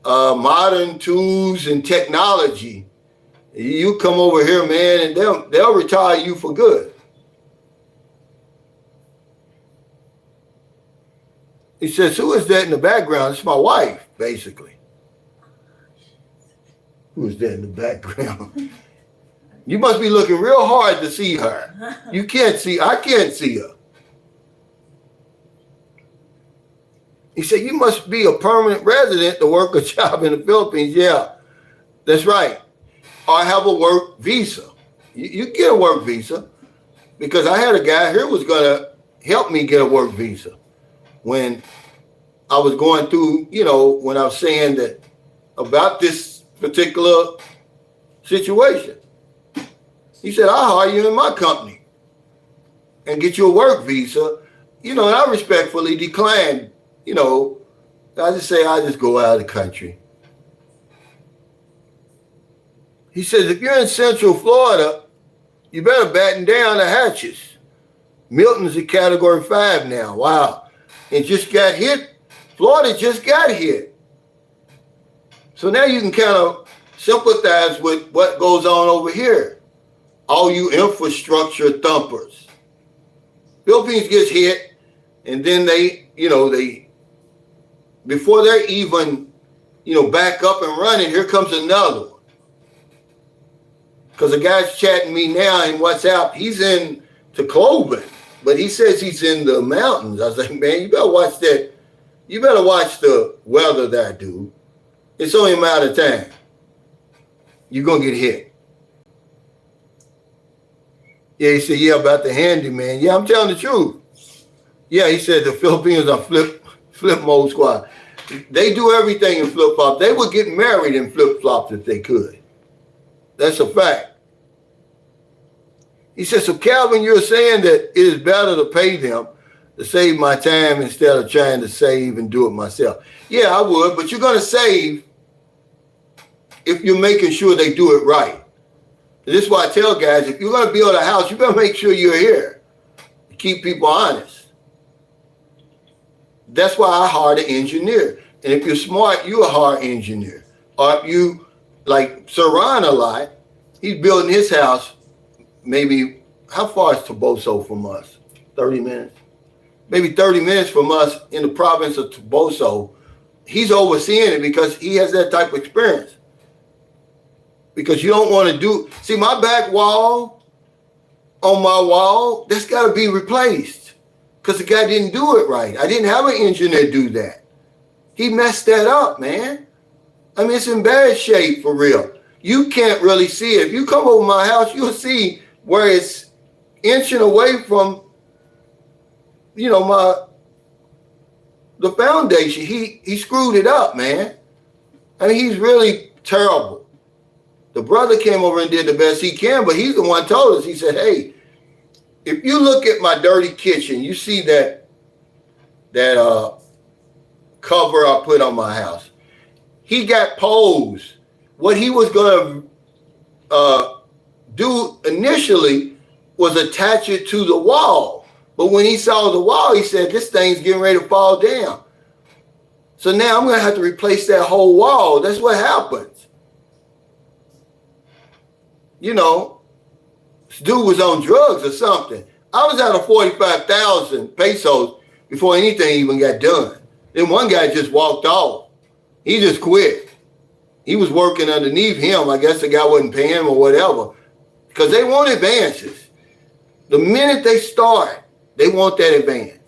modern tools and technology. You come over here, man, and they'll retire you for good. He says, who is that in the background? It's my wife, basically. Who is that in the background? You must be looking real hard to see her. You can't see, I can't see her. He said, you must be a permanent resident to work a job in the Philippines. Yeah, that's right. Or have a work visa. You get a work visa. because I had a guy here who was going to help me get a work visa when I was going through, when I was saying that about this particular situation. He said, I'll hire you in my company and get you a work visa. And I respectfully declined, I just say, I just go out of the country. He says, if you're in Central Florida, you better batten down the hatches. Milton's a category 5 now. Wow. It just got hit. Florida just got hit. So now you can kind of sympathize with what goes on over here. All you infrastructure thumpers. Philippines gets hit, and then they before they're even, back up and running, here comes another one. Because the guy's chatting me now in WhatsApp, he's in Tacloban, but he says he's in the mountains. I was like, man, you better watch that. You better watch the weather there, dude. It's only a matter of time. You're going to get hit. Yeah, he said, yeah, about the handyman. Yeah, I'm telling the truth. Yeah, he said the Filipinos are flip mode squad. They do everything in flip-flop. They would get married in flip-flops if they could. That's a fact. He said, so Calvin, you're saying that it is better to pay them to save my time instead of trying to save and do it myself. Yeah, I would, but you're going to save if you're making sure they do it right. This is why I tell guys, if you're going to build a house, you better make sure you're here. Keep people honest. That's why I hire an engineer. And if you're smart, you're a hard engineer. Or if you, like Saran a lot, he's building his house, maybe, how far is Toboso from us? 30 minutes? Maybe 30 minutes from us in the province of Toboso. He's overseeing it because he has that type of experience. Because you don't want to see my back wall on my wall, that's got to be replaced because the guy didn't do it right. I didn't have an engineer do that. He messed that up, man. I mean, it's in bad shape for real. You can't really see it. If you come over my house, you'll see where it's inching away from, the foundation. He screwed it up, man. I mean, he's really terrible. The brother came over and did the best he can, but he's the one told us. He said, hey, if you look at my dirty kitchen, you see that cover I put on my house. He got posed. What he was going to do initially was attach it to the wall. But when he saw the wall, he said, this thing's getting ready to fall down. So now I'm going to have to replace that whole wall. That's what happens. This dude was on drugs or something. I was out of 45,000 pesos before anything even got done. Then one guy just walked off. He just quit. He was working underneath him. I guess the guy wasn't paying him or whatever. Because they want advances. The minute they start, they want that advance.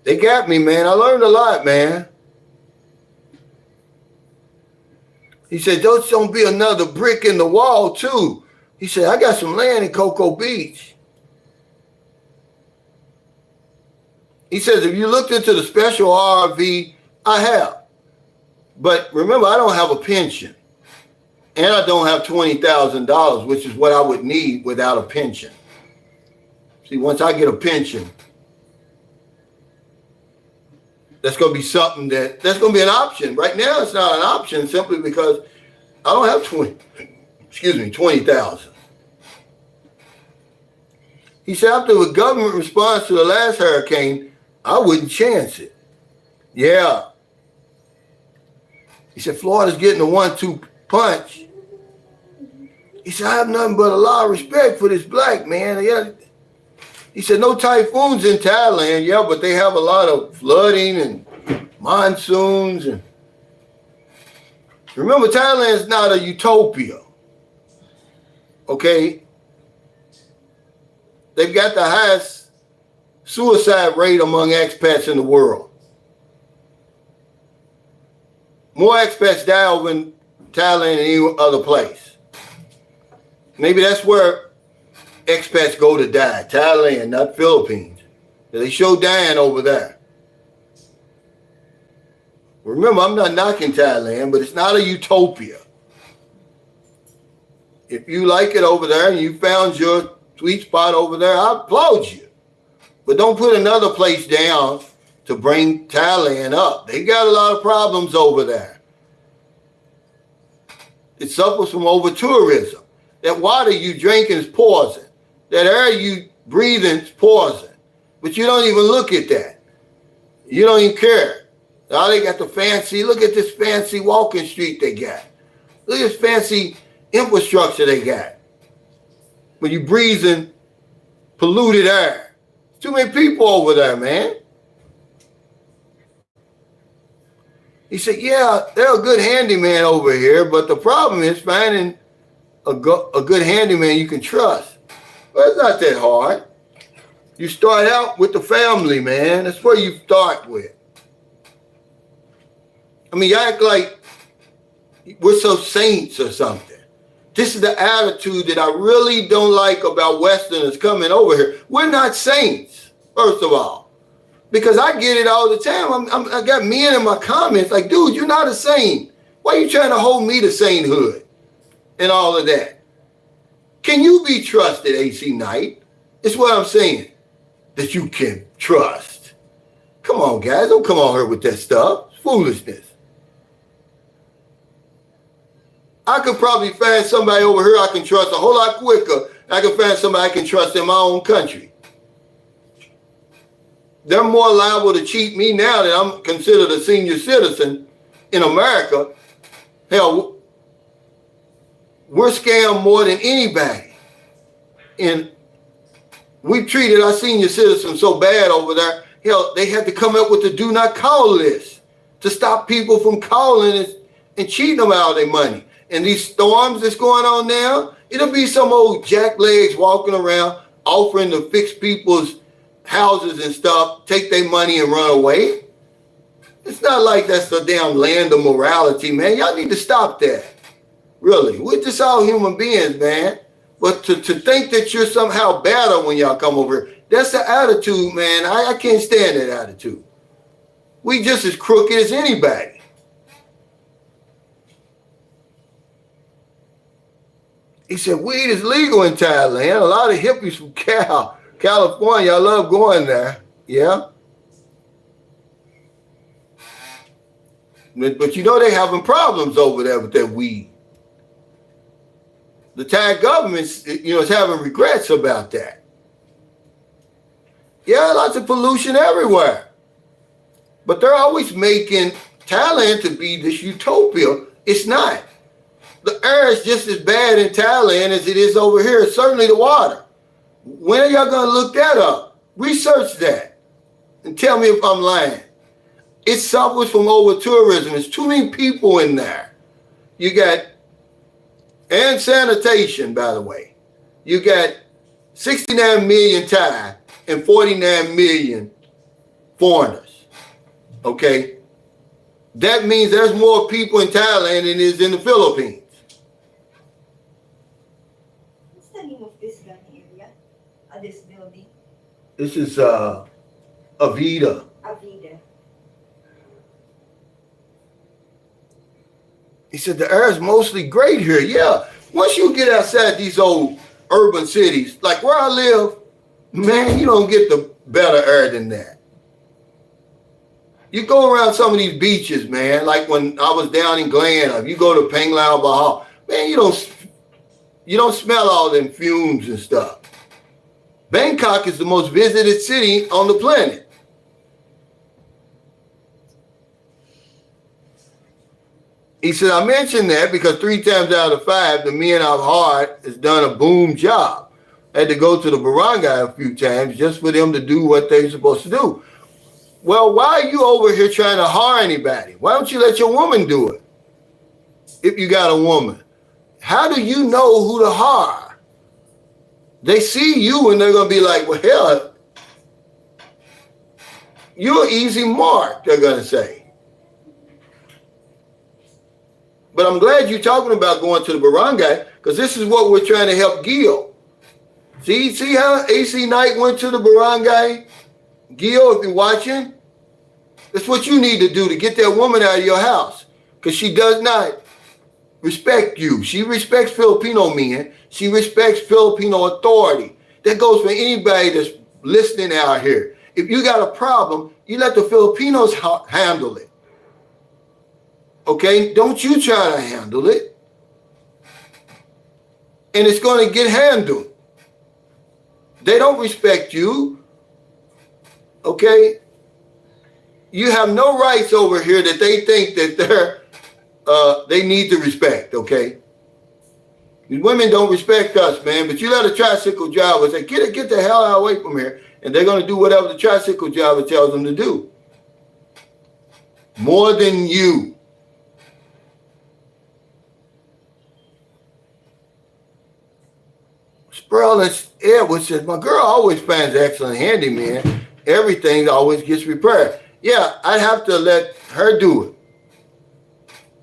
They got me, man. I learned a lot, man. He said, don't be another brick in the wall, too. He said, I got some land in Cocoa Beach. He says, if you looked into the special RV, I have. But remember, I don't have a pension. And I don't have $20,000, which is what I would need without a pension. See, once I get a pension, that's going to be something that's going to be an option. Right now, it's not an option simply because I don't have 20,000. He said, after the government response to the last hurricane, I wouldn't chance it. Yeah. He said, Florida's getting a 1-2 punch. He said, I have nothing but a lot of respect for this black man. Yeah. He said, no typhoons in Thailand, yeah, but they have a lot of flooding and monsoons. And remember, Thailand's not a utopia, okay? They've got the highest suicide rate among expats in the world. More expats die over in Thailand than any other place. Maybe that's where expats go to die. Thailand, not Philippines. They show dying over there. Remember, I'm not knocking Thailand, but it's not a utopia. If you like it over there and you found your sweet spot over there, I applaud you. But don't put another place down to bring Thailand up. They got a lot of problems over there. It suffers from over-tourism. That water you drinking is poison. That air you breathing is poison. But you don't even look at that. You don't even care. Now they got the fancy, look at this fancy walking street they got. Look at this fancy infrastructure they got. When you breathing polluted air. Too many people over there, man. He said, yeah, they're a good handyman over here, but the problem is finding a good handyman you can trust. Well, it's not that hard. You start out with the family, man. That's where you start with. I mean, you act like we're so saints or something. This is the attitude that I really don't like about Westerners coming over here. We're not saints, first of all. Because I get it all the time. I got men in my comments like, dude, you're not a saint. Why are you trying to hold me to sainthood and all of that? Can you be trusted, AC Knight? It's what I'm saying, that you can trust. Come on, guys. Don't come on here with that stuff. It's foolishness. I could probably find somebody over here I can trust a whole lot quicker. I can find somebody I can trust in my own country. They're more liable to cheat me now that I'm considered a senior citizen in America. Hell, we're scammed more than anybody. And we treated our senior citizens so bad over there. Hell, they had to come up with the do not call list to stop people from calling and cheating them out of their money. And these storms that's going on now, it'll be some old jacklegs walking around offering to fix people's houses and stuff, take their money and run away. It's not like that's the damn land of morality, man. Y'all need to stop that. Really. We're just all human beings, man. But to think that you're somehow better when y'all come over here, that's the attitude, man. I can't stand that attitude. We just as crooked as anybody. He said, weed is legal in Thailand. A lot of hippies from California, I love going there. Yeah. But you know they're having problems over there with that weed. The Thai government, is having regrets about that. Yeah, lots of pollution everywhere. But they're always making Thailand to be this utopia. It's not. The air is just as bad in Thailand as it is over here. Certainly the water. When are y'all going to look that up? Research that and tell me if I'm lying. It suffers from over-tourism. There's too many people in there. You got, and sanitation, by the way. You got 69 million Thai and 49 million foreigners. Okay? That means there's more people in Thailand than there is in the Philippines. What's the name of this gun area? This building? This is Avita. Avida. He said the air is mostly great here. Yeah. Once you get outside these old urban cities, like where I live, man, you don't get the better air than that. You go around some of these beaches, man, like when I was down in Glen, you go to Peng Lao Bahal, man, you don't smell all them fumes and stuff. Bangkok is the most visited city on the planet. He said, I mentioned that because 3 times out of 5, the men I've hired has done a boom job. I had to go to the barangay a few times just for them to do what they're supposed to do. Well, why are you over here trying to hire anybody? Why don't you let your woman do it? If you got a woman. How do you know who to hire? They see you and they're going to be like, well, hell, you're an easy mark, they're going to say. But I'm glad you're talking about going to the barangay because this is what we're trying to help Gil. See how AC Knight went to the barangay? Gil, if you're watching, that's what you need to do to get that woman out of your house. Because she does not respect you. She respects Filipino men. She respects Filipino authority. That goes for anybody that's listening out here. If you got a problem, you let the Filipinos handle it. Okay? Don't you try to handle it. And it's going to get handled. They don't respect you. Okay? You have no rights over here that they think that they need to respect, okay? These women don't respect us, man, but you let a tricycle driver say, get the hell out away from here, and they're going to do whatever the tricycle driver tells them to do. More than you. Sperling Edwards says, my girl always finds excellent handyman. Everything always gets repaired. Yeah, I'd have to let her do it.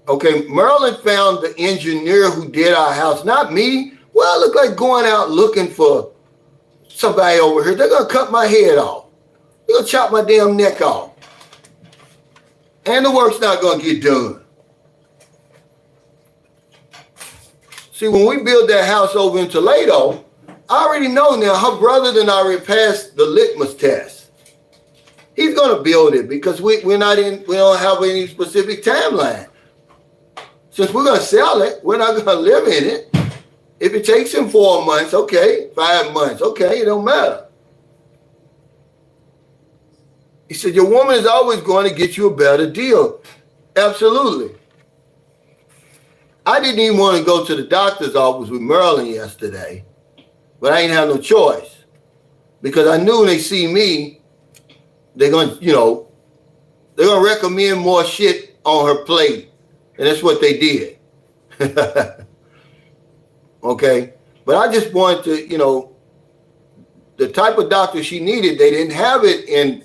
Okay, Merlin found the engineer who did our house, not me. Well, it looked like going out looking for somebody over here. They're going to cut my head off. They're going to chop my damn neck off. And the work's not going to get done. See, when we built that house over in Toledo, I already know now her brother and I already passed the litmus test. He's going to build it because we don't have any specific timeline. Since we're going to sell it, we're not going to live in it. If it takes him 4 months, okay, 5 months, okay, it don't matter. He said, your woman is always going to get you a better deal. Absolutely. I didn't even want to go to the doctor's office with Merlin yesterday, but I ain't have no choice because I knew when they see me, they're going to, they're going to recommend more shit on her plate. And that's what they did. Okay? But I just wanted to, the type of doctor she needed, they didn't have it in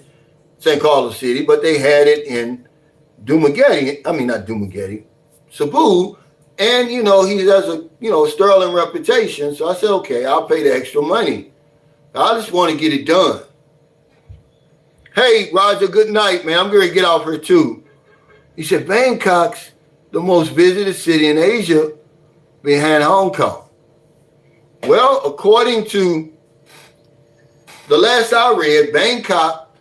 St. Carlos City, but they had it in Dumaguete. I mean, not Dumaguete, Cebu. And, he has a, sterling reputation. So I said, okay, I'll pay the extra money. I just want to get it done. Hey, Roger, good night, man. I'm going to get off here too. He said, Bangkok's the most visited city in Asia behind Hong Kong. Well, according to the last I read, Bangkok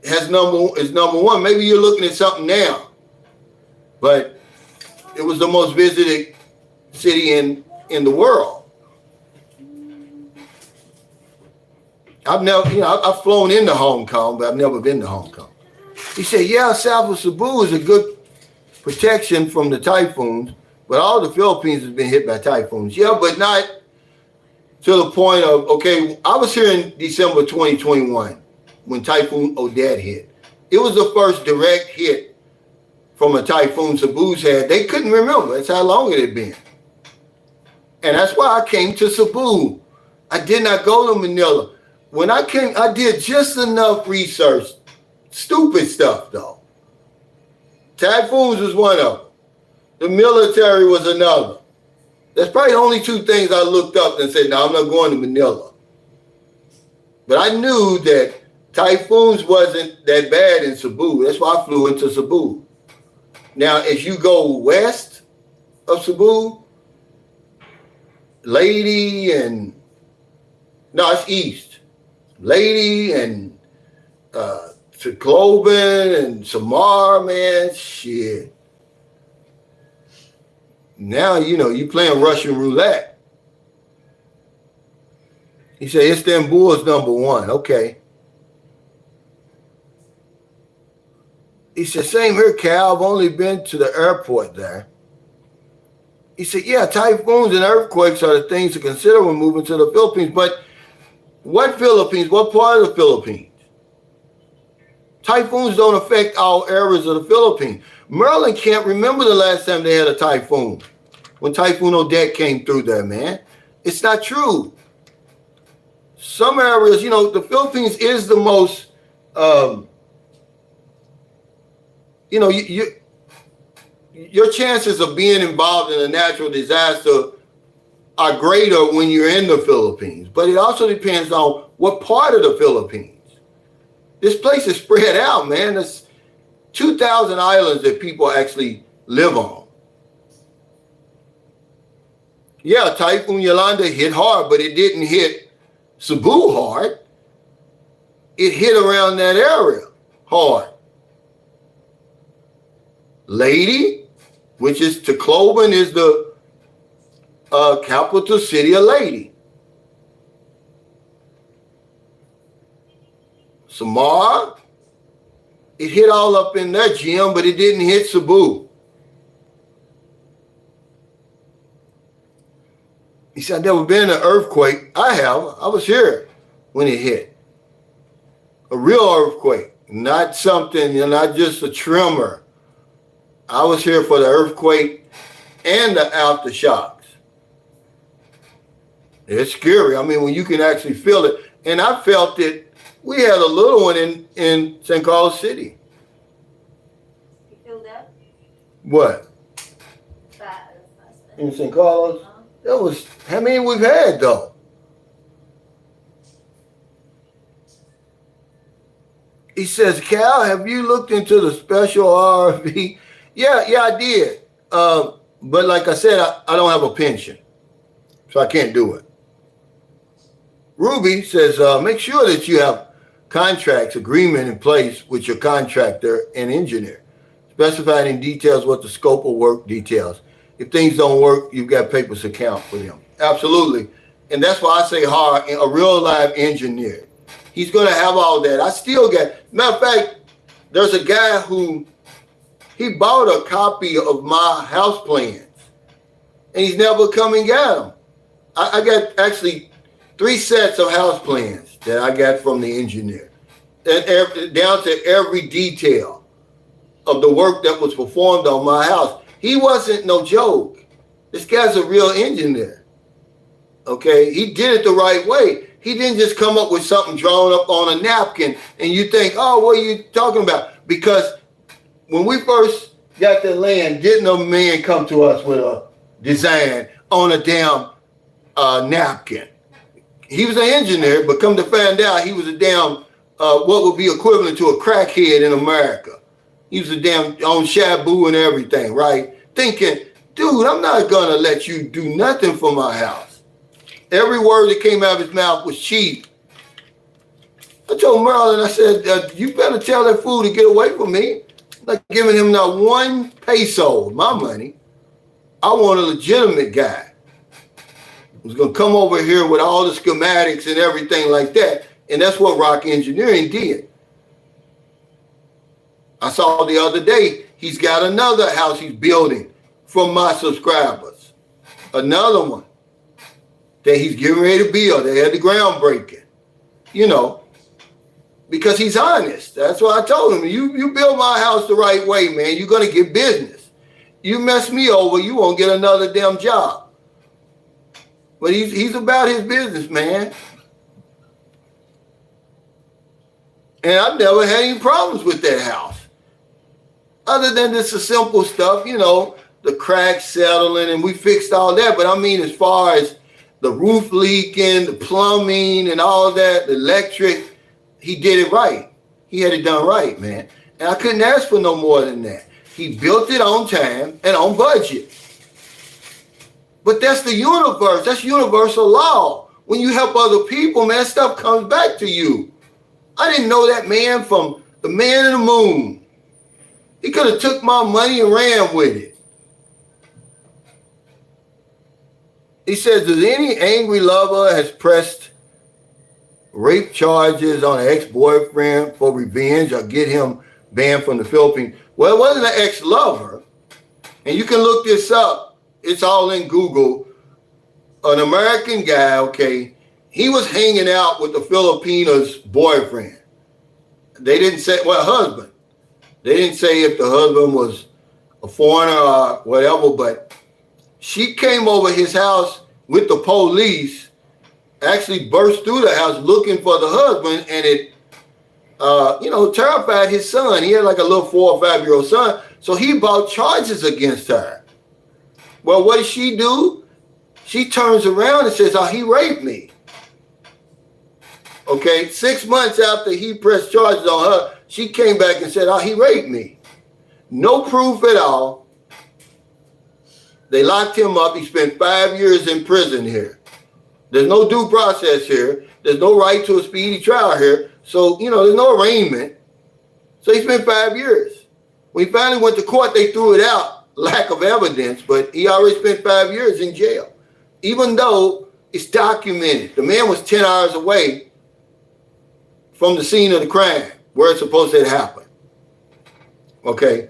is number one. Maybe you're looking at something now, but it was the most visited city in the world. I've never, I've flown into Hong Kong, but I've never been to Hong Kong. He said, yeah, south of Cebu is a good protection from the typhoons, but all the Philippines has been hit by typhoons. Yeah, but not to the point of, okay, I was here in December 2021 when Typhoon Odette hit. It was the first direct hit from a typhoon Cebu's had. They couldn't remember. That's how long it had been. And that's why I came to Cebu. I did not go to Manila. When I came, I did just enough research. Stupid stuff, though. Typhoons was one of them. The military was another. That's probably the only two things I looked up and said, no, I'm not going to Manila. But I knew that typhoons wasn't that bad in Cebu. That's why I flew into Cebu. Now, as you go west of Cebu, Lady and, no, it's east. Lady and Tacloban and Samar, man, shit. Now, you playing Russian roulette. He said Istanbul is number one. Okay. He said, same here, Cal. I've only been to the airport there. He said, yeah, typhoons and earthquakes are the things to consider when moving to the Philippines. But what Philippines? What part of the Philippines? Typhoons don't affect all areas of the Philippines. Merlin can't remember the last time they had a typhoon. When Typhoon Odette came through there, man. It's not true. Some areas, the Philippines is the most, your chances of being involved in a natural disaster are greater when you're in the Philippines, but it also depends on what part of the Philippines. This place is spread out, man. There's 2,000 islands that people actually live on. Yeah, Typhoon Yolanda hit hard, but it didn't hit Cebu hard. It hit around that area hard. Leyte, which is Tacloban, is the capital city of Leyte. Samar, it hit all up in that gym, but it didn't hit Cebu. He said, I've never been in an earthquake. I have. I was here when it hit. A real earthquake, not something, not just a tremor. I was here for the earthquake and the aftershocks. It's scary. I mean, when you can actually feel it. And I felt it. We had a little one in St. Carlos City. You feel that? What? In St. Carlos? That was, how many we've had though? He says, Cal, have you looked into the special RV? Yeah, I did. But like I said, I don't have a pension, so I can't do it. Ruby says, make sure that you have contracts, agreement in place with your contractor and engineer. Specified in details what the scope of work details. If things don't work, you've got papers to count for them. Absolutely. And that's why I say hard, a real live engineer. He's going to have all that. I still got, matter of fact, there's a guy who, he bought a copy of my house plans and he's never come and got them. I got actually 3 sets of house plans that I got from the engineer, and down to every detail of the work that was performed on my house. He wasn't no joke. This guy's a real engineer. Okay, he did it the right way. He didn't just come up with something drawn up on a napkin and you think, oh, what are you talking about? Because when we first got the land, didn't a man come to us with a design on a damn napkin? He was an engineer, but come to find out he was a damn, what would be equivalent to a crackhead in America. He was a damn on Shabu and everything, right? Thinking, dude, I'm not going to let you do nothing for my house. Every word that came out of his mouth was cheap. I told Merlin, I said, you better tell that fool to get away from me. Like giving him not 1 peso, my money. I want a legitimate guy who's going to come over here with all the schematics and everything like that. And that's what Rock Engineering did. I saw the other day, he's got another house he's building from my subscribers. Another one that he's getting ready to build. They had the groundbreaking, because he's honest. That's why I told him, you build my house the right way, man, you're going to get business. You mess me over, you won't get another damn job. But he's about his business, man. And I've never had any problems with that house. Other than just the simple stuff, the cracks settling, and we fixed all that. But I mean, as far as the roof leaking, the plumbing and all that, the electric, he did it right. He had it done right, man. And I couldn't ask for no more than that. He built it on time and on budget. But that's the universe. That's universal law. When you help other people, man, stuff comes back to you. I didn't know that man from the man in the moon. He could have took my money and ran with it. He says, does any angry lover has pressed rape charges on an ex-boyfriend for revenge or get him banned from the Philippines? Well, it wasn't an ex-lover. And you can look this up. It's all in Google. An American guy, okay, he was hanging out with the Filipina's boyfriend. They didn't say, husband. They didn't say if the husband was a foreigner or whatever, but she came over his house with the police, actually burst through the house looking for the husband, and it, terrified his son. He had like a little 4 or 5-year-old son, so he brought charges against her. Well, what did she do? She turns around and says, oh, he raped me. Okay, 6 months after he pressed charges on her, she came back and said, oh, he raped me. No proof at all. They locked him up. He spent 5 years in prison here. There's no due process here. There's no right to a speedy trial here. So, there's no arraignment. So he spent 5 years. When he finally went to court, they threw it out. Lack of evidence, but he already spent 5 years in jail. Even though it's documented. The man was 10 hours away from the scene of the crime where it's supposed to happen. Okay?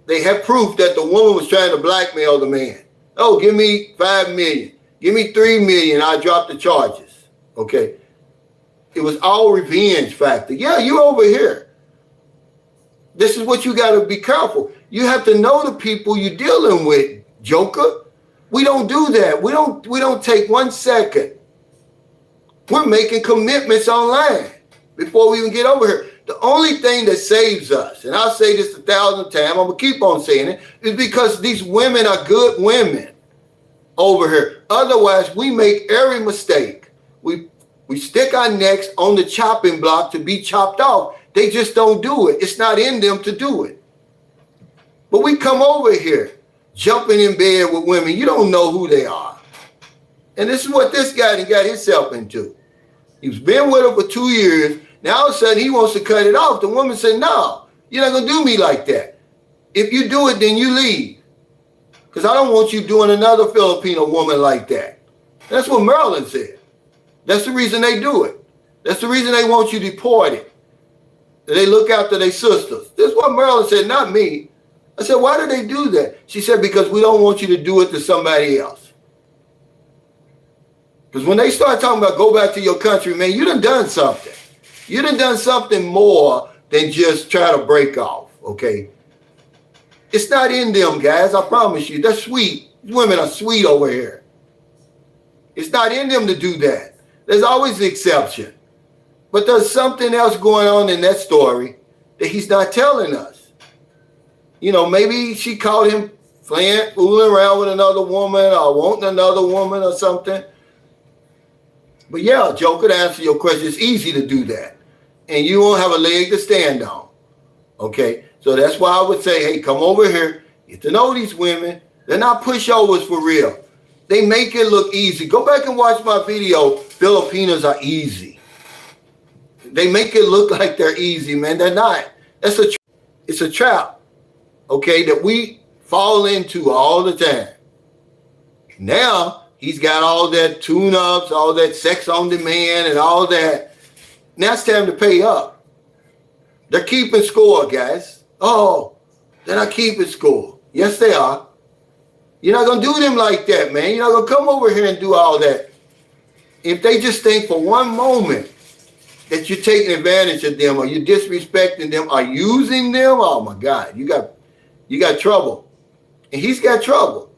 They have proof that the woman was trying to blackmail the man. Oh, give me $5 million. Give me $3 million. I'll drop the charges. Okay? It was all revenge factor. Yeah, you over here. This is what you got to be careful. You have to know the people you're dealing with, Joker. We don't do that. We don't take 1 second. We're making commitments online before we even get over here. The only thing that saves us, and I'll say this 1,000 times, I'm going to keep on saying it, is because these women are good women over here. Otherwise, we make every mistake. We stick our necks on the chopping block to be chopped off. They just don't do it. It's not in them to do it. But we come over here jumping in bed with women. You don't know who they are. And this is what this guy got himself into. He's been with her for 2 years. Now all of a sudden he wants to cut it off. The woman said, no, you're not going to do me like that. If you do it, then you leave. Because I don't want you doing another Filipino woman like that. That's what Maryland said. That's the reason they do it. That's the reason they want you deported. They look after their sisters. This is what Maryland said, not me. I said, why do they do that? She said, because we don't want you to do it to somebody else. Because when they start talking about go back to your country, man, you done something. You done something more than just try to break off, okay? It's not in them, guys, I promise you. They're sweet. Women are sweet over here. It's not in them to do that. There's always the exception. But there's something else going on in that story that he's not telling us. Maybe she caught him fooling around with another woman or wanting another woman or something. But yeah, Joker, to answer your question, it's easy to do that. And you won't have a leg to stand on. Okay? So that's why I would say, hey, come over here. Get to know these women. They're not pushovers for real. They make it look easy. Go back and watch my video, Filipinos are easy. They make it look like they're easy, man. They're not. It's a trap, okay, that we fall into all the time. Now, he's got all that tune-ups, all that sex on demand and all that. Now it's time to pay up. They're keeping score, guys. Oh, they're not keeping score. Yes, they are. You're not going to do them like that, man. You're not going to come over here and do all that. If they just think for one moment that you're taking advantage of them or you're disrespecting them or using them, oh my God, you got trouble. And he's got trouble.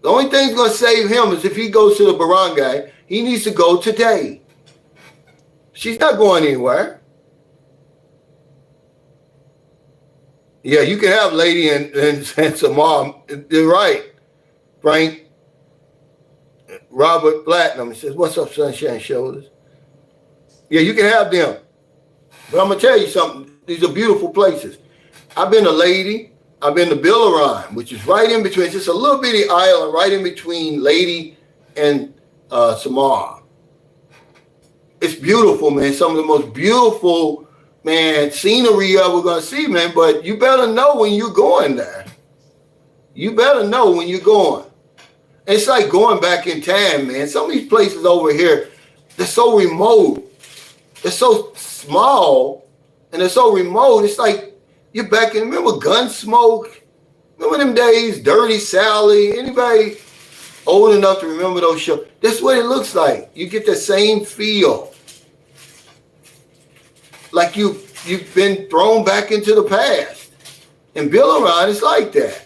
The only thing that's going to save him is if he goes to the barangay, he needs to go today. She's not going anywhere. Yeah, you can have Lady and Amar. They're right. Frank, Robert Platinum says, what's up, Sunshine Shoulders? Yeah, you can have them. But I'm going to tell you something. These are beautiful places. I've been to Lady. I've been to Billerine, which is right in between. It's just a little bitty island right in between Lady and Samar. It's beautiful, man. Some of the most beautiful, man, scenery we're going to see, man. But you better know when you're going there. You better know when you're going. It's like going back in time, man. Some of these places over here, they're so remote. They're so small and they're so remote. It's like you're back in, remember Gunsmoke? Remember them days, Dirty Sally? Anybody old enough to remember those shows? That's what it looks like. You get the same feel. Like you've been thrown back into the past. And Billerine is like that.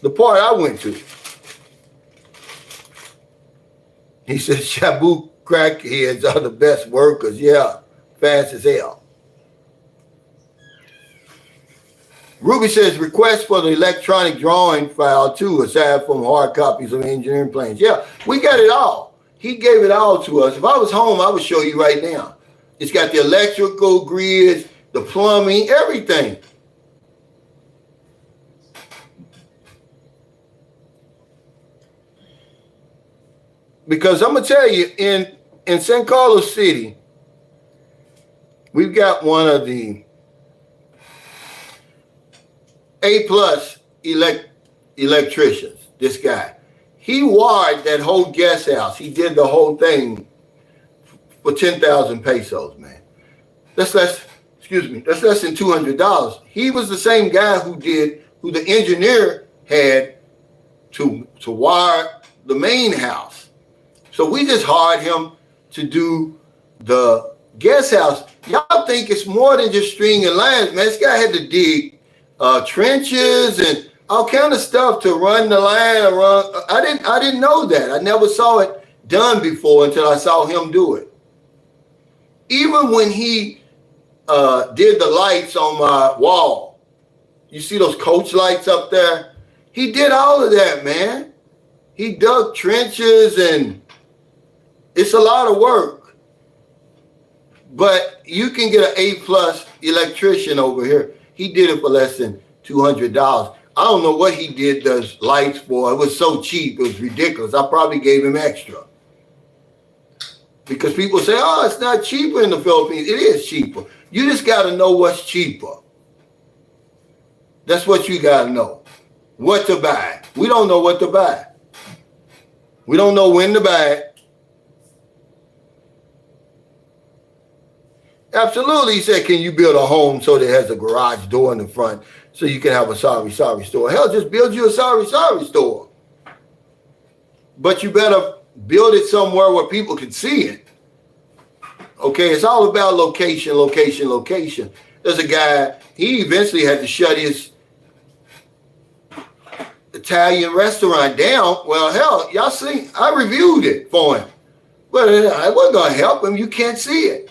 The part I went to. He said, Shabu crackheads are the best workers. Yeah, fast as hell. Ruby says, request for the electronic drawing file too, aside from hard copies of engineering plans. Yeah, we got it all. He gave it all to us. If I was home, I would show you right now. It's got the electrical grids, the plumbing, everything. Because I'm going to tell you, in San Carlos City, we've got one of the A-plus electricians, this guy. He wired that whole guest house. He did the whole thing for 10,000 pesos, man. That's less than $200. He was the same guy who the engineer had to wire the main house. So we just hired him to do the guest house. Y'all think it's more than just stringing lines, man. This guy had to dig trenches and all kind of stuff to run the line around. I didn't know that. I never saw it done before until I saw him do it. Even when he did the lights on my wall, you see those coach lights up there? He did all of that, man. He dug trenches, and it's a lot of work. But you can get an A-plus electrician over here. He did it for less than $200. I don't know what he did those lights for. It was so cheap. It was ridiculous. I probably gave him extra. Because people say, oh, it's not cheaper in the Philippines. It is cheaper. You just got to know what's cheaper. That's what you got to know. What to buy. We don't know what to buy. We don't know when to buy it. Absolutely, he said, can you build a home so that it has a garage door in the front so you can have a sorry store? Hell, just build you a sorry store. But you better build it somewhere where people can see it. Okay, it's all about location. There's a guy, he eventually had to shut his Italian restaurant down. Well, hell, y'all see, I reviewed it for him. But I wasn't going to help him. You can't see it.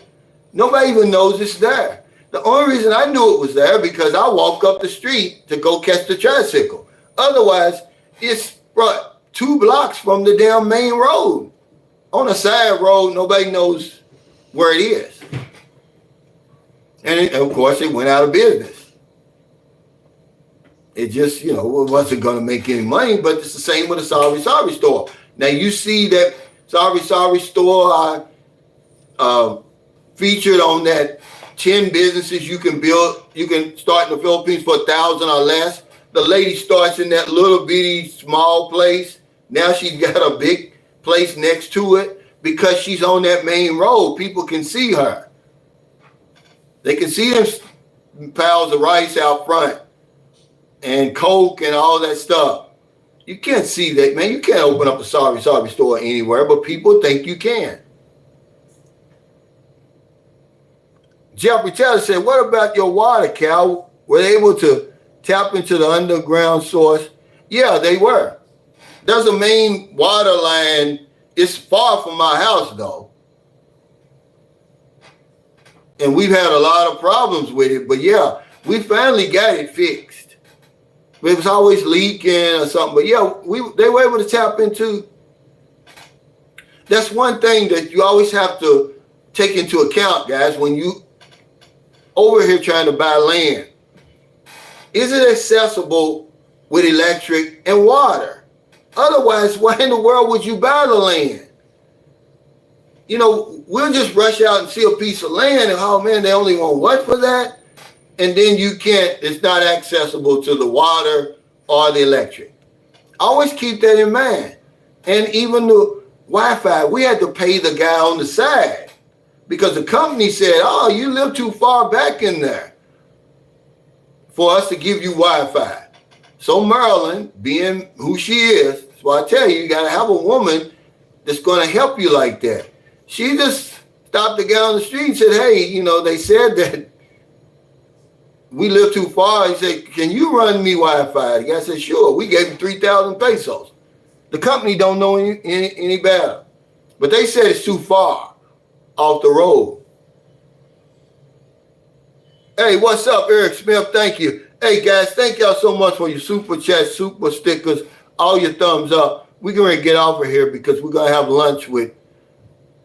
Nobody even knows it's there. The only reason I knew it was there because I walk up the street to go catch the tricycle. Otherwise, it's 2 blocks from the damn main road. On a side road, nobody knows where it is. And of course, it went out of business. It just, it wasn't going to make any money, but it's the same with a sorry store. Now, you see that sorry store featured on that 10 businesses you can build, you can start in the Philippines for $1,000 or less. The lady starts in that little bitty small place. Now she's got a big place next to it because she's on that main road. People can see her. They can see them piles of rice out front and Coke and all that stuff. You can't see that, man. You can't open up a sorry store anywhere, but people think you can. Jeffrey Taylor said, what about your water, Cal? Were they able to tap into the underground source? Yeah, they were. There's a main water line. It's far from my house, though. And we've had a lot of problems with it. But, yeah, we finally got it fixed. It was always leaking or something. But, yeah, they were able to tap into. That's one thing that you always have to take into account, guys, when you over here trying to buy land. Is it accessible with electric and water? Otherwise, why in the world would you buy the land? We'll just rush out and see a piece of land and, oh man, they only want what for that? And then it's not accessible to the water or the electric. Always keep that in mind. And even the Wi-Fi, we had to pay the guy on the side. Because the company said, oh, you live too far back in there for us to give you Wi-Fi. So Marilyn, being who she is, that's why I tell you, you got to have a woman that's going to help you like that. She just stopped the guy on the street and said, hey, they said that we live too far. He said, can you run me Wi-Fi? The guy said, sure. We gave him 3,000 pesos. The company don't know any better. But they said it's too far off the road. Hey, what's up, Eric Smith? Thank you. Hey guys, thank y'all so much for your super chat, super stickers, all your thumbs up. We're going to get off of here because we're going to have lunch with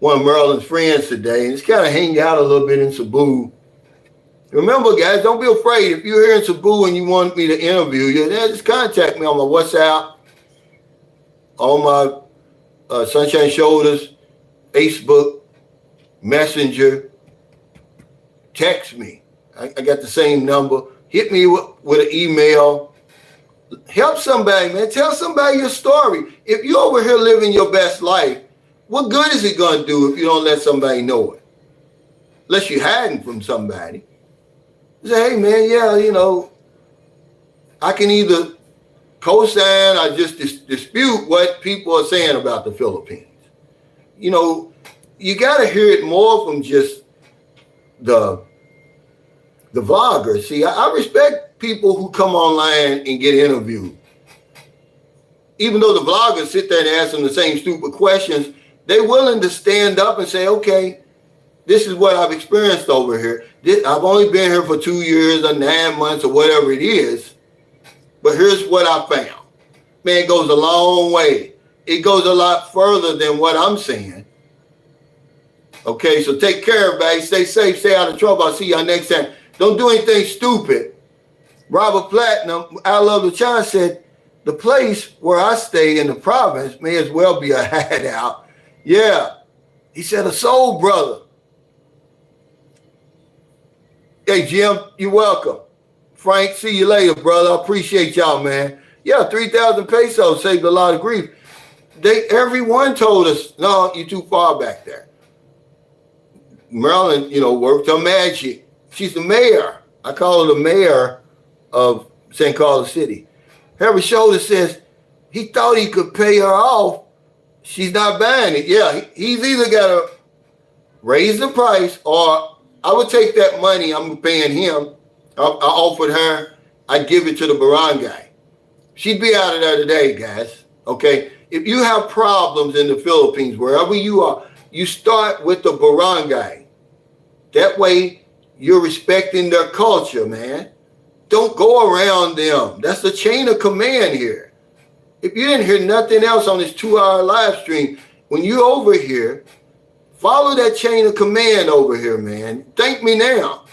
one of Merlin's friends today. And it's kind of hang out a little bit in Cebu. Remember, guys, don't be afraid. If you're here in Cebu and you want me to interview you, then just contact me on my WhatsApp, on my Sunshine Shoulders, Facebook, Messenger. Text me. I got the same number. Hit me with an email. Help somebody, man. Tell somebody your story. If you're over here living your best life, what good is it going to do if you don't let somebody know it? Unless you're hiding from somebody. Say, hey, man, yeah, you know, I can either co-sign or just dispute what people are saying about the Philippines. You know, you got to hear it more from just the vloggers. See, I respect people who come online and get interviewed. Even though the vloggers sit there and ask them the same stupid questions, they're willing to stand up and say, okay, this is what I've experienced over here. I've only been here for 2 years or 9 months or whatever it is, but here's what I found. Man, it goes a long way. It goes a lot further than what I'm saying. Okay, so take care, everybody. Stay safe, stay out of trouble. I'll see y'all next time. Don't do anything stupid. Robert Platinum, I Love the China, said, the place where I stay in the province may as well be a hideout. Yeah. He said, a soul brother. Hey, Jim, you're welcome. Frank, see you later, brother. I appreciate y'all, man. Yeah, 3,000 pesos saved a lot of grief. Everyone told us, no, you're too far back there. Marilyn, you know, worked her magic. She's the mayor. I call her the mayor of St. Carlos City. Harry Shoulder says he thought he could pay her off. She's not buying it. Yeah, he's either got to raise the price or I would take that money I'm paying him. I offered her, I'd give it to the barangay. She'd be out of there today, guys. Okay? If you have problems in the Philippines, wherever you are, you start with the barangay. That way, you're respecting their culture, man. Don't go around them. That's the chain of command here. If you didn't hear nothing else on this 2-hour live stream, when you're over here, follow that chain of command over here, man. Thank me now.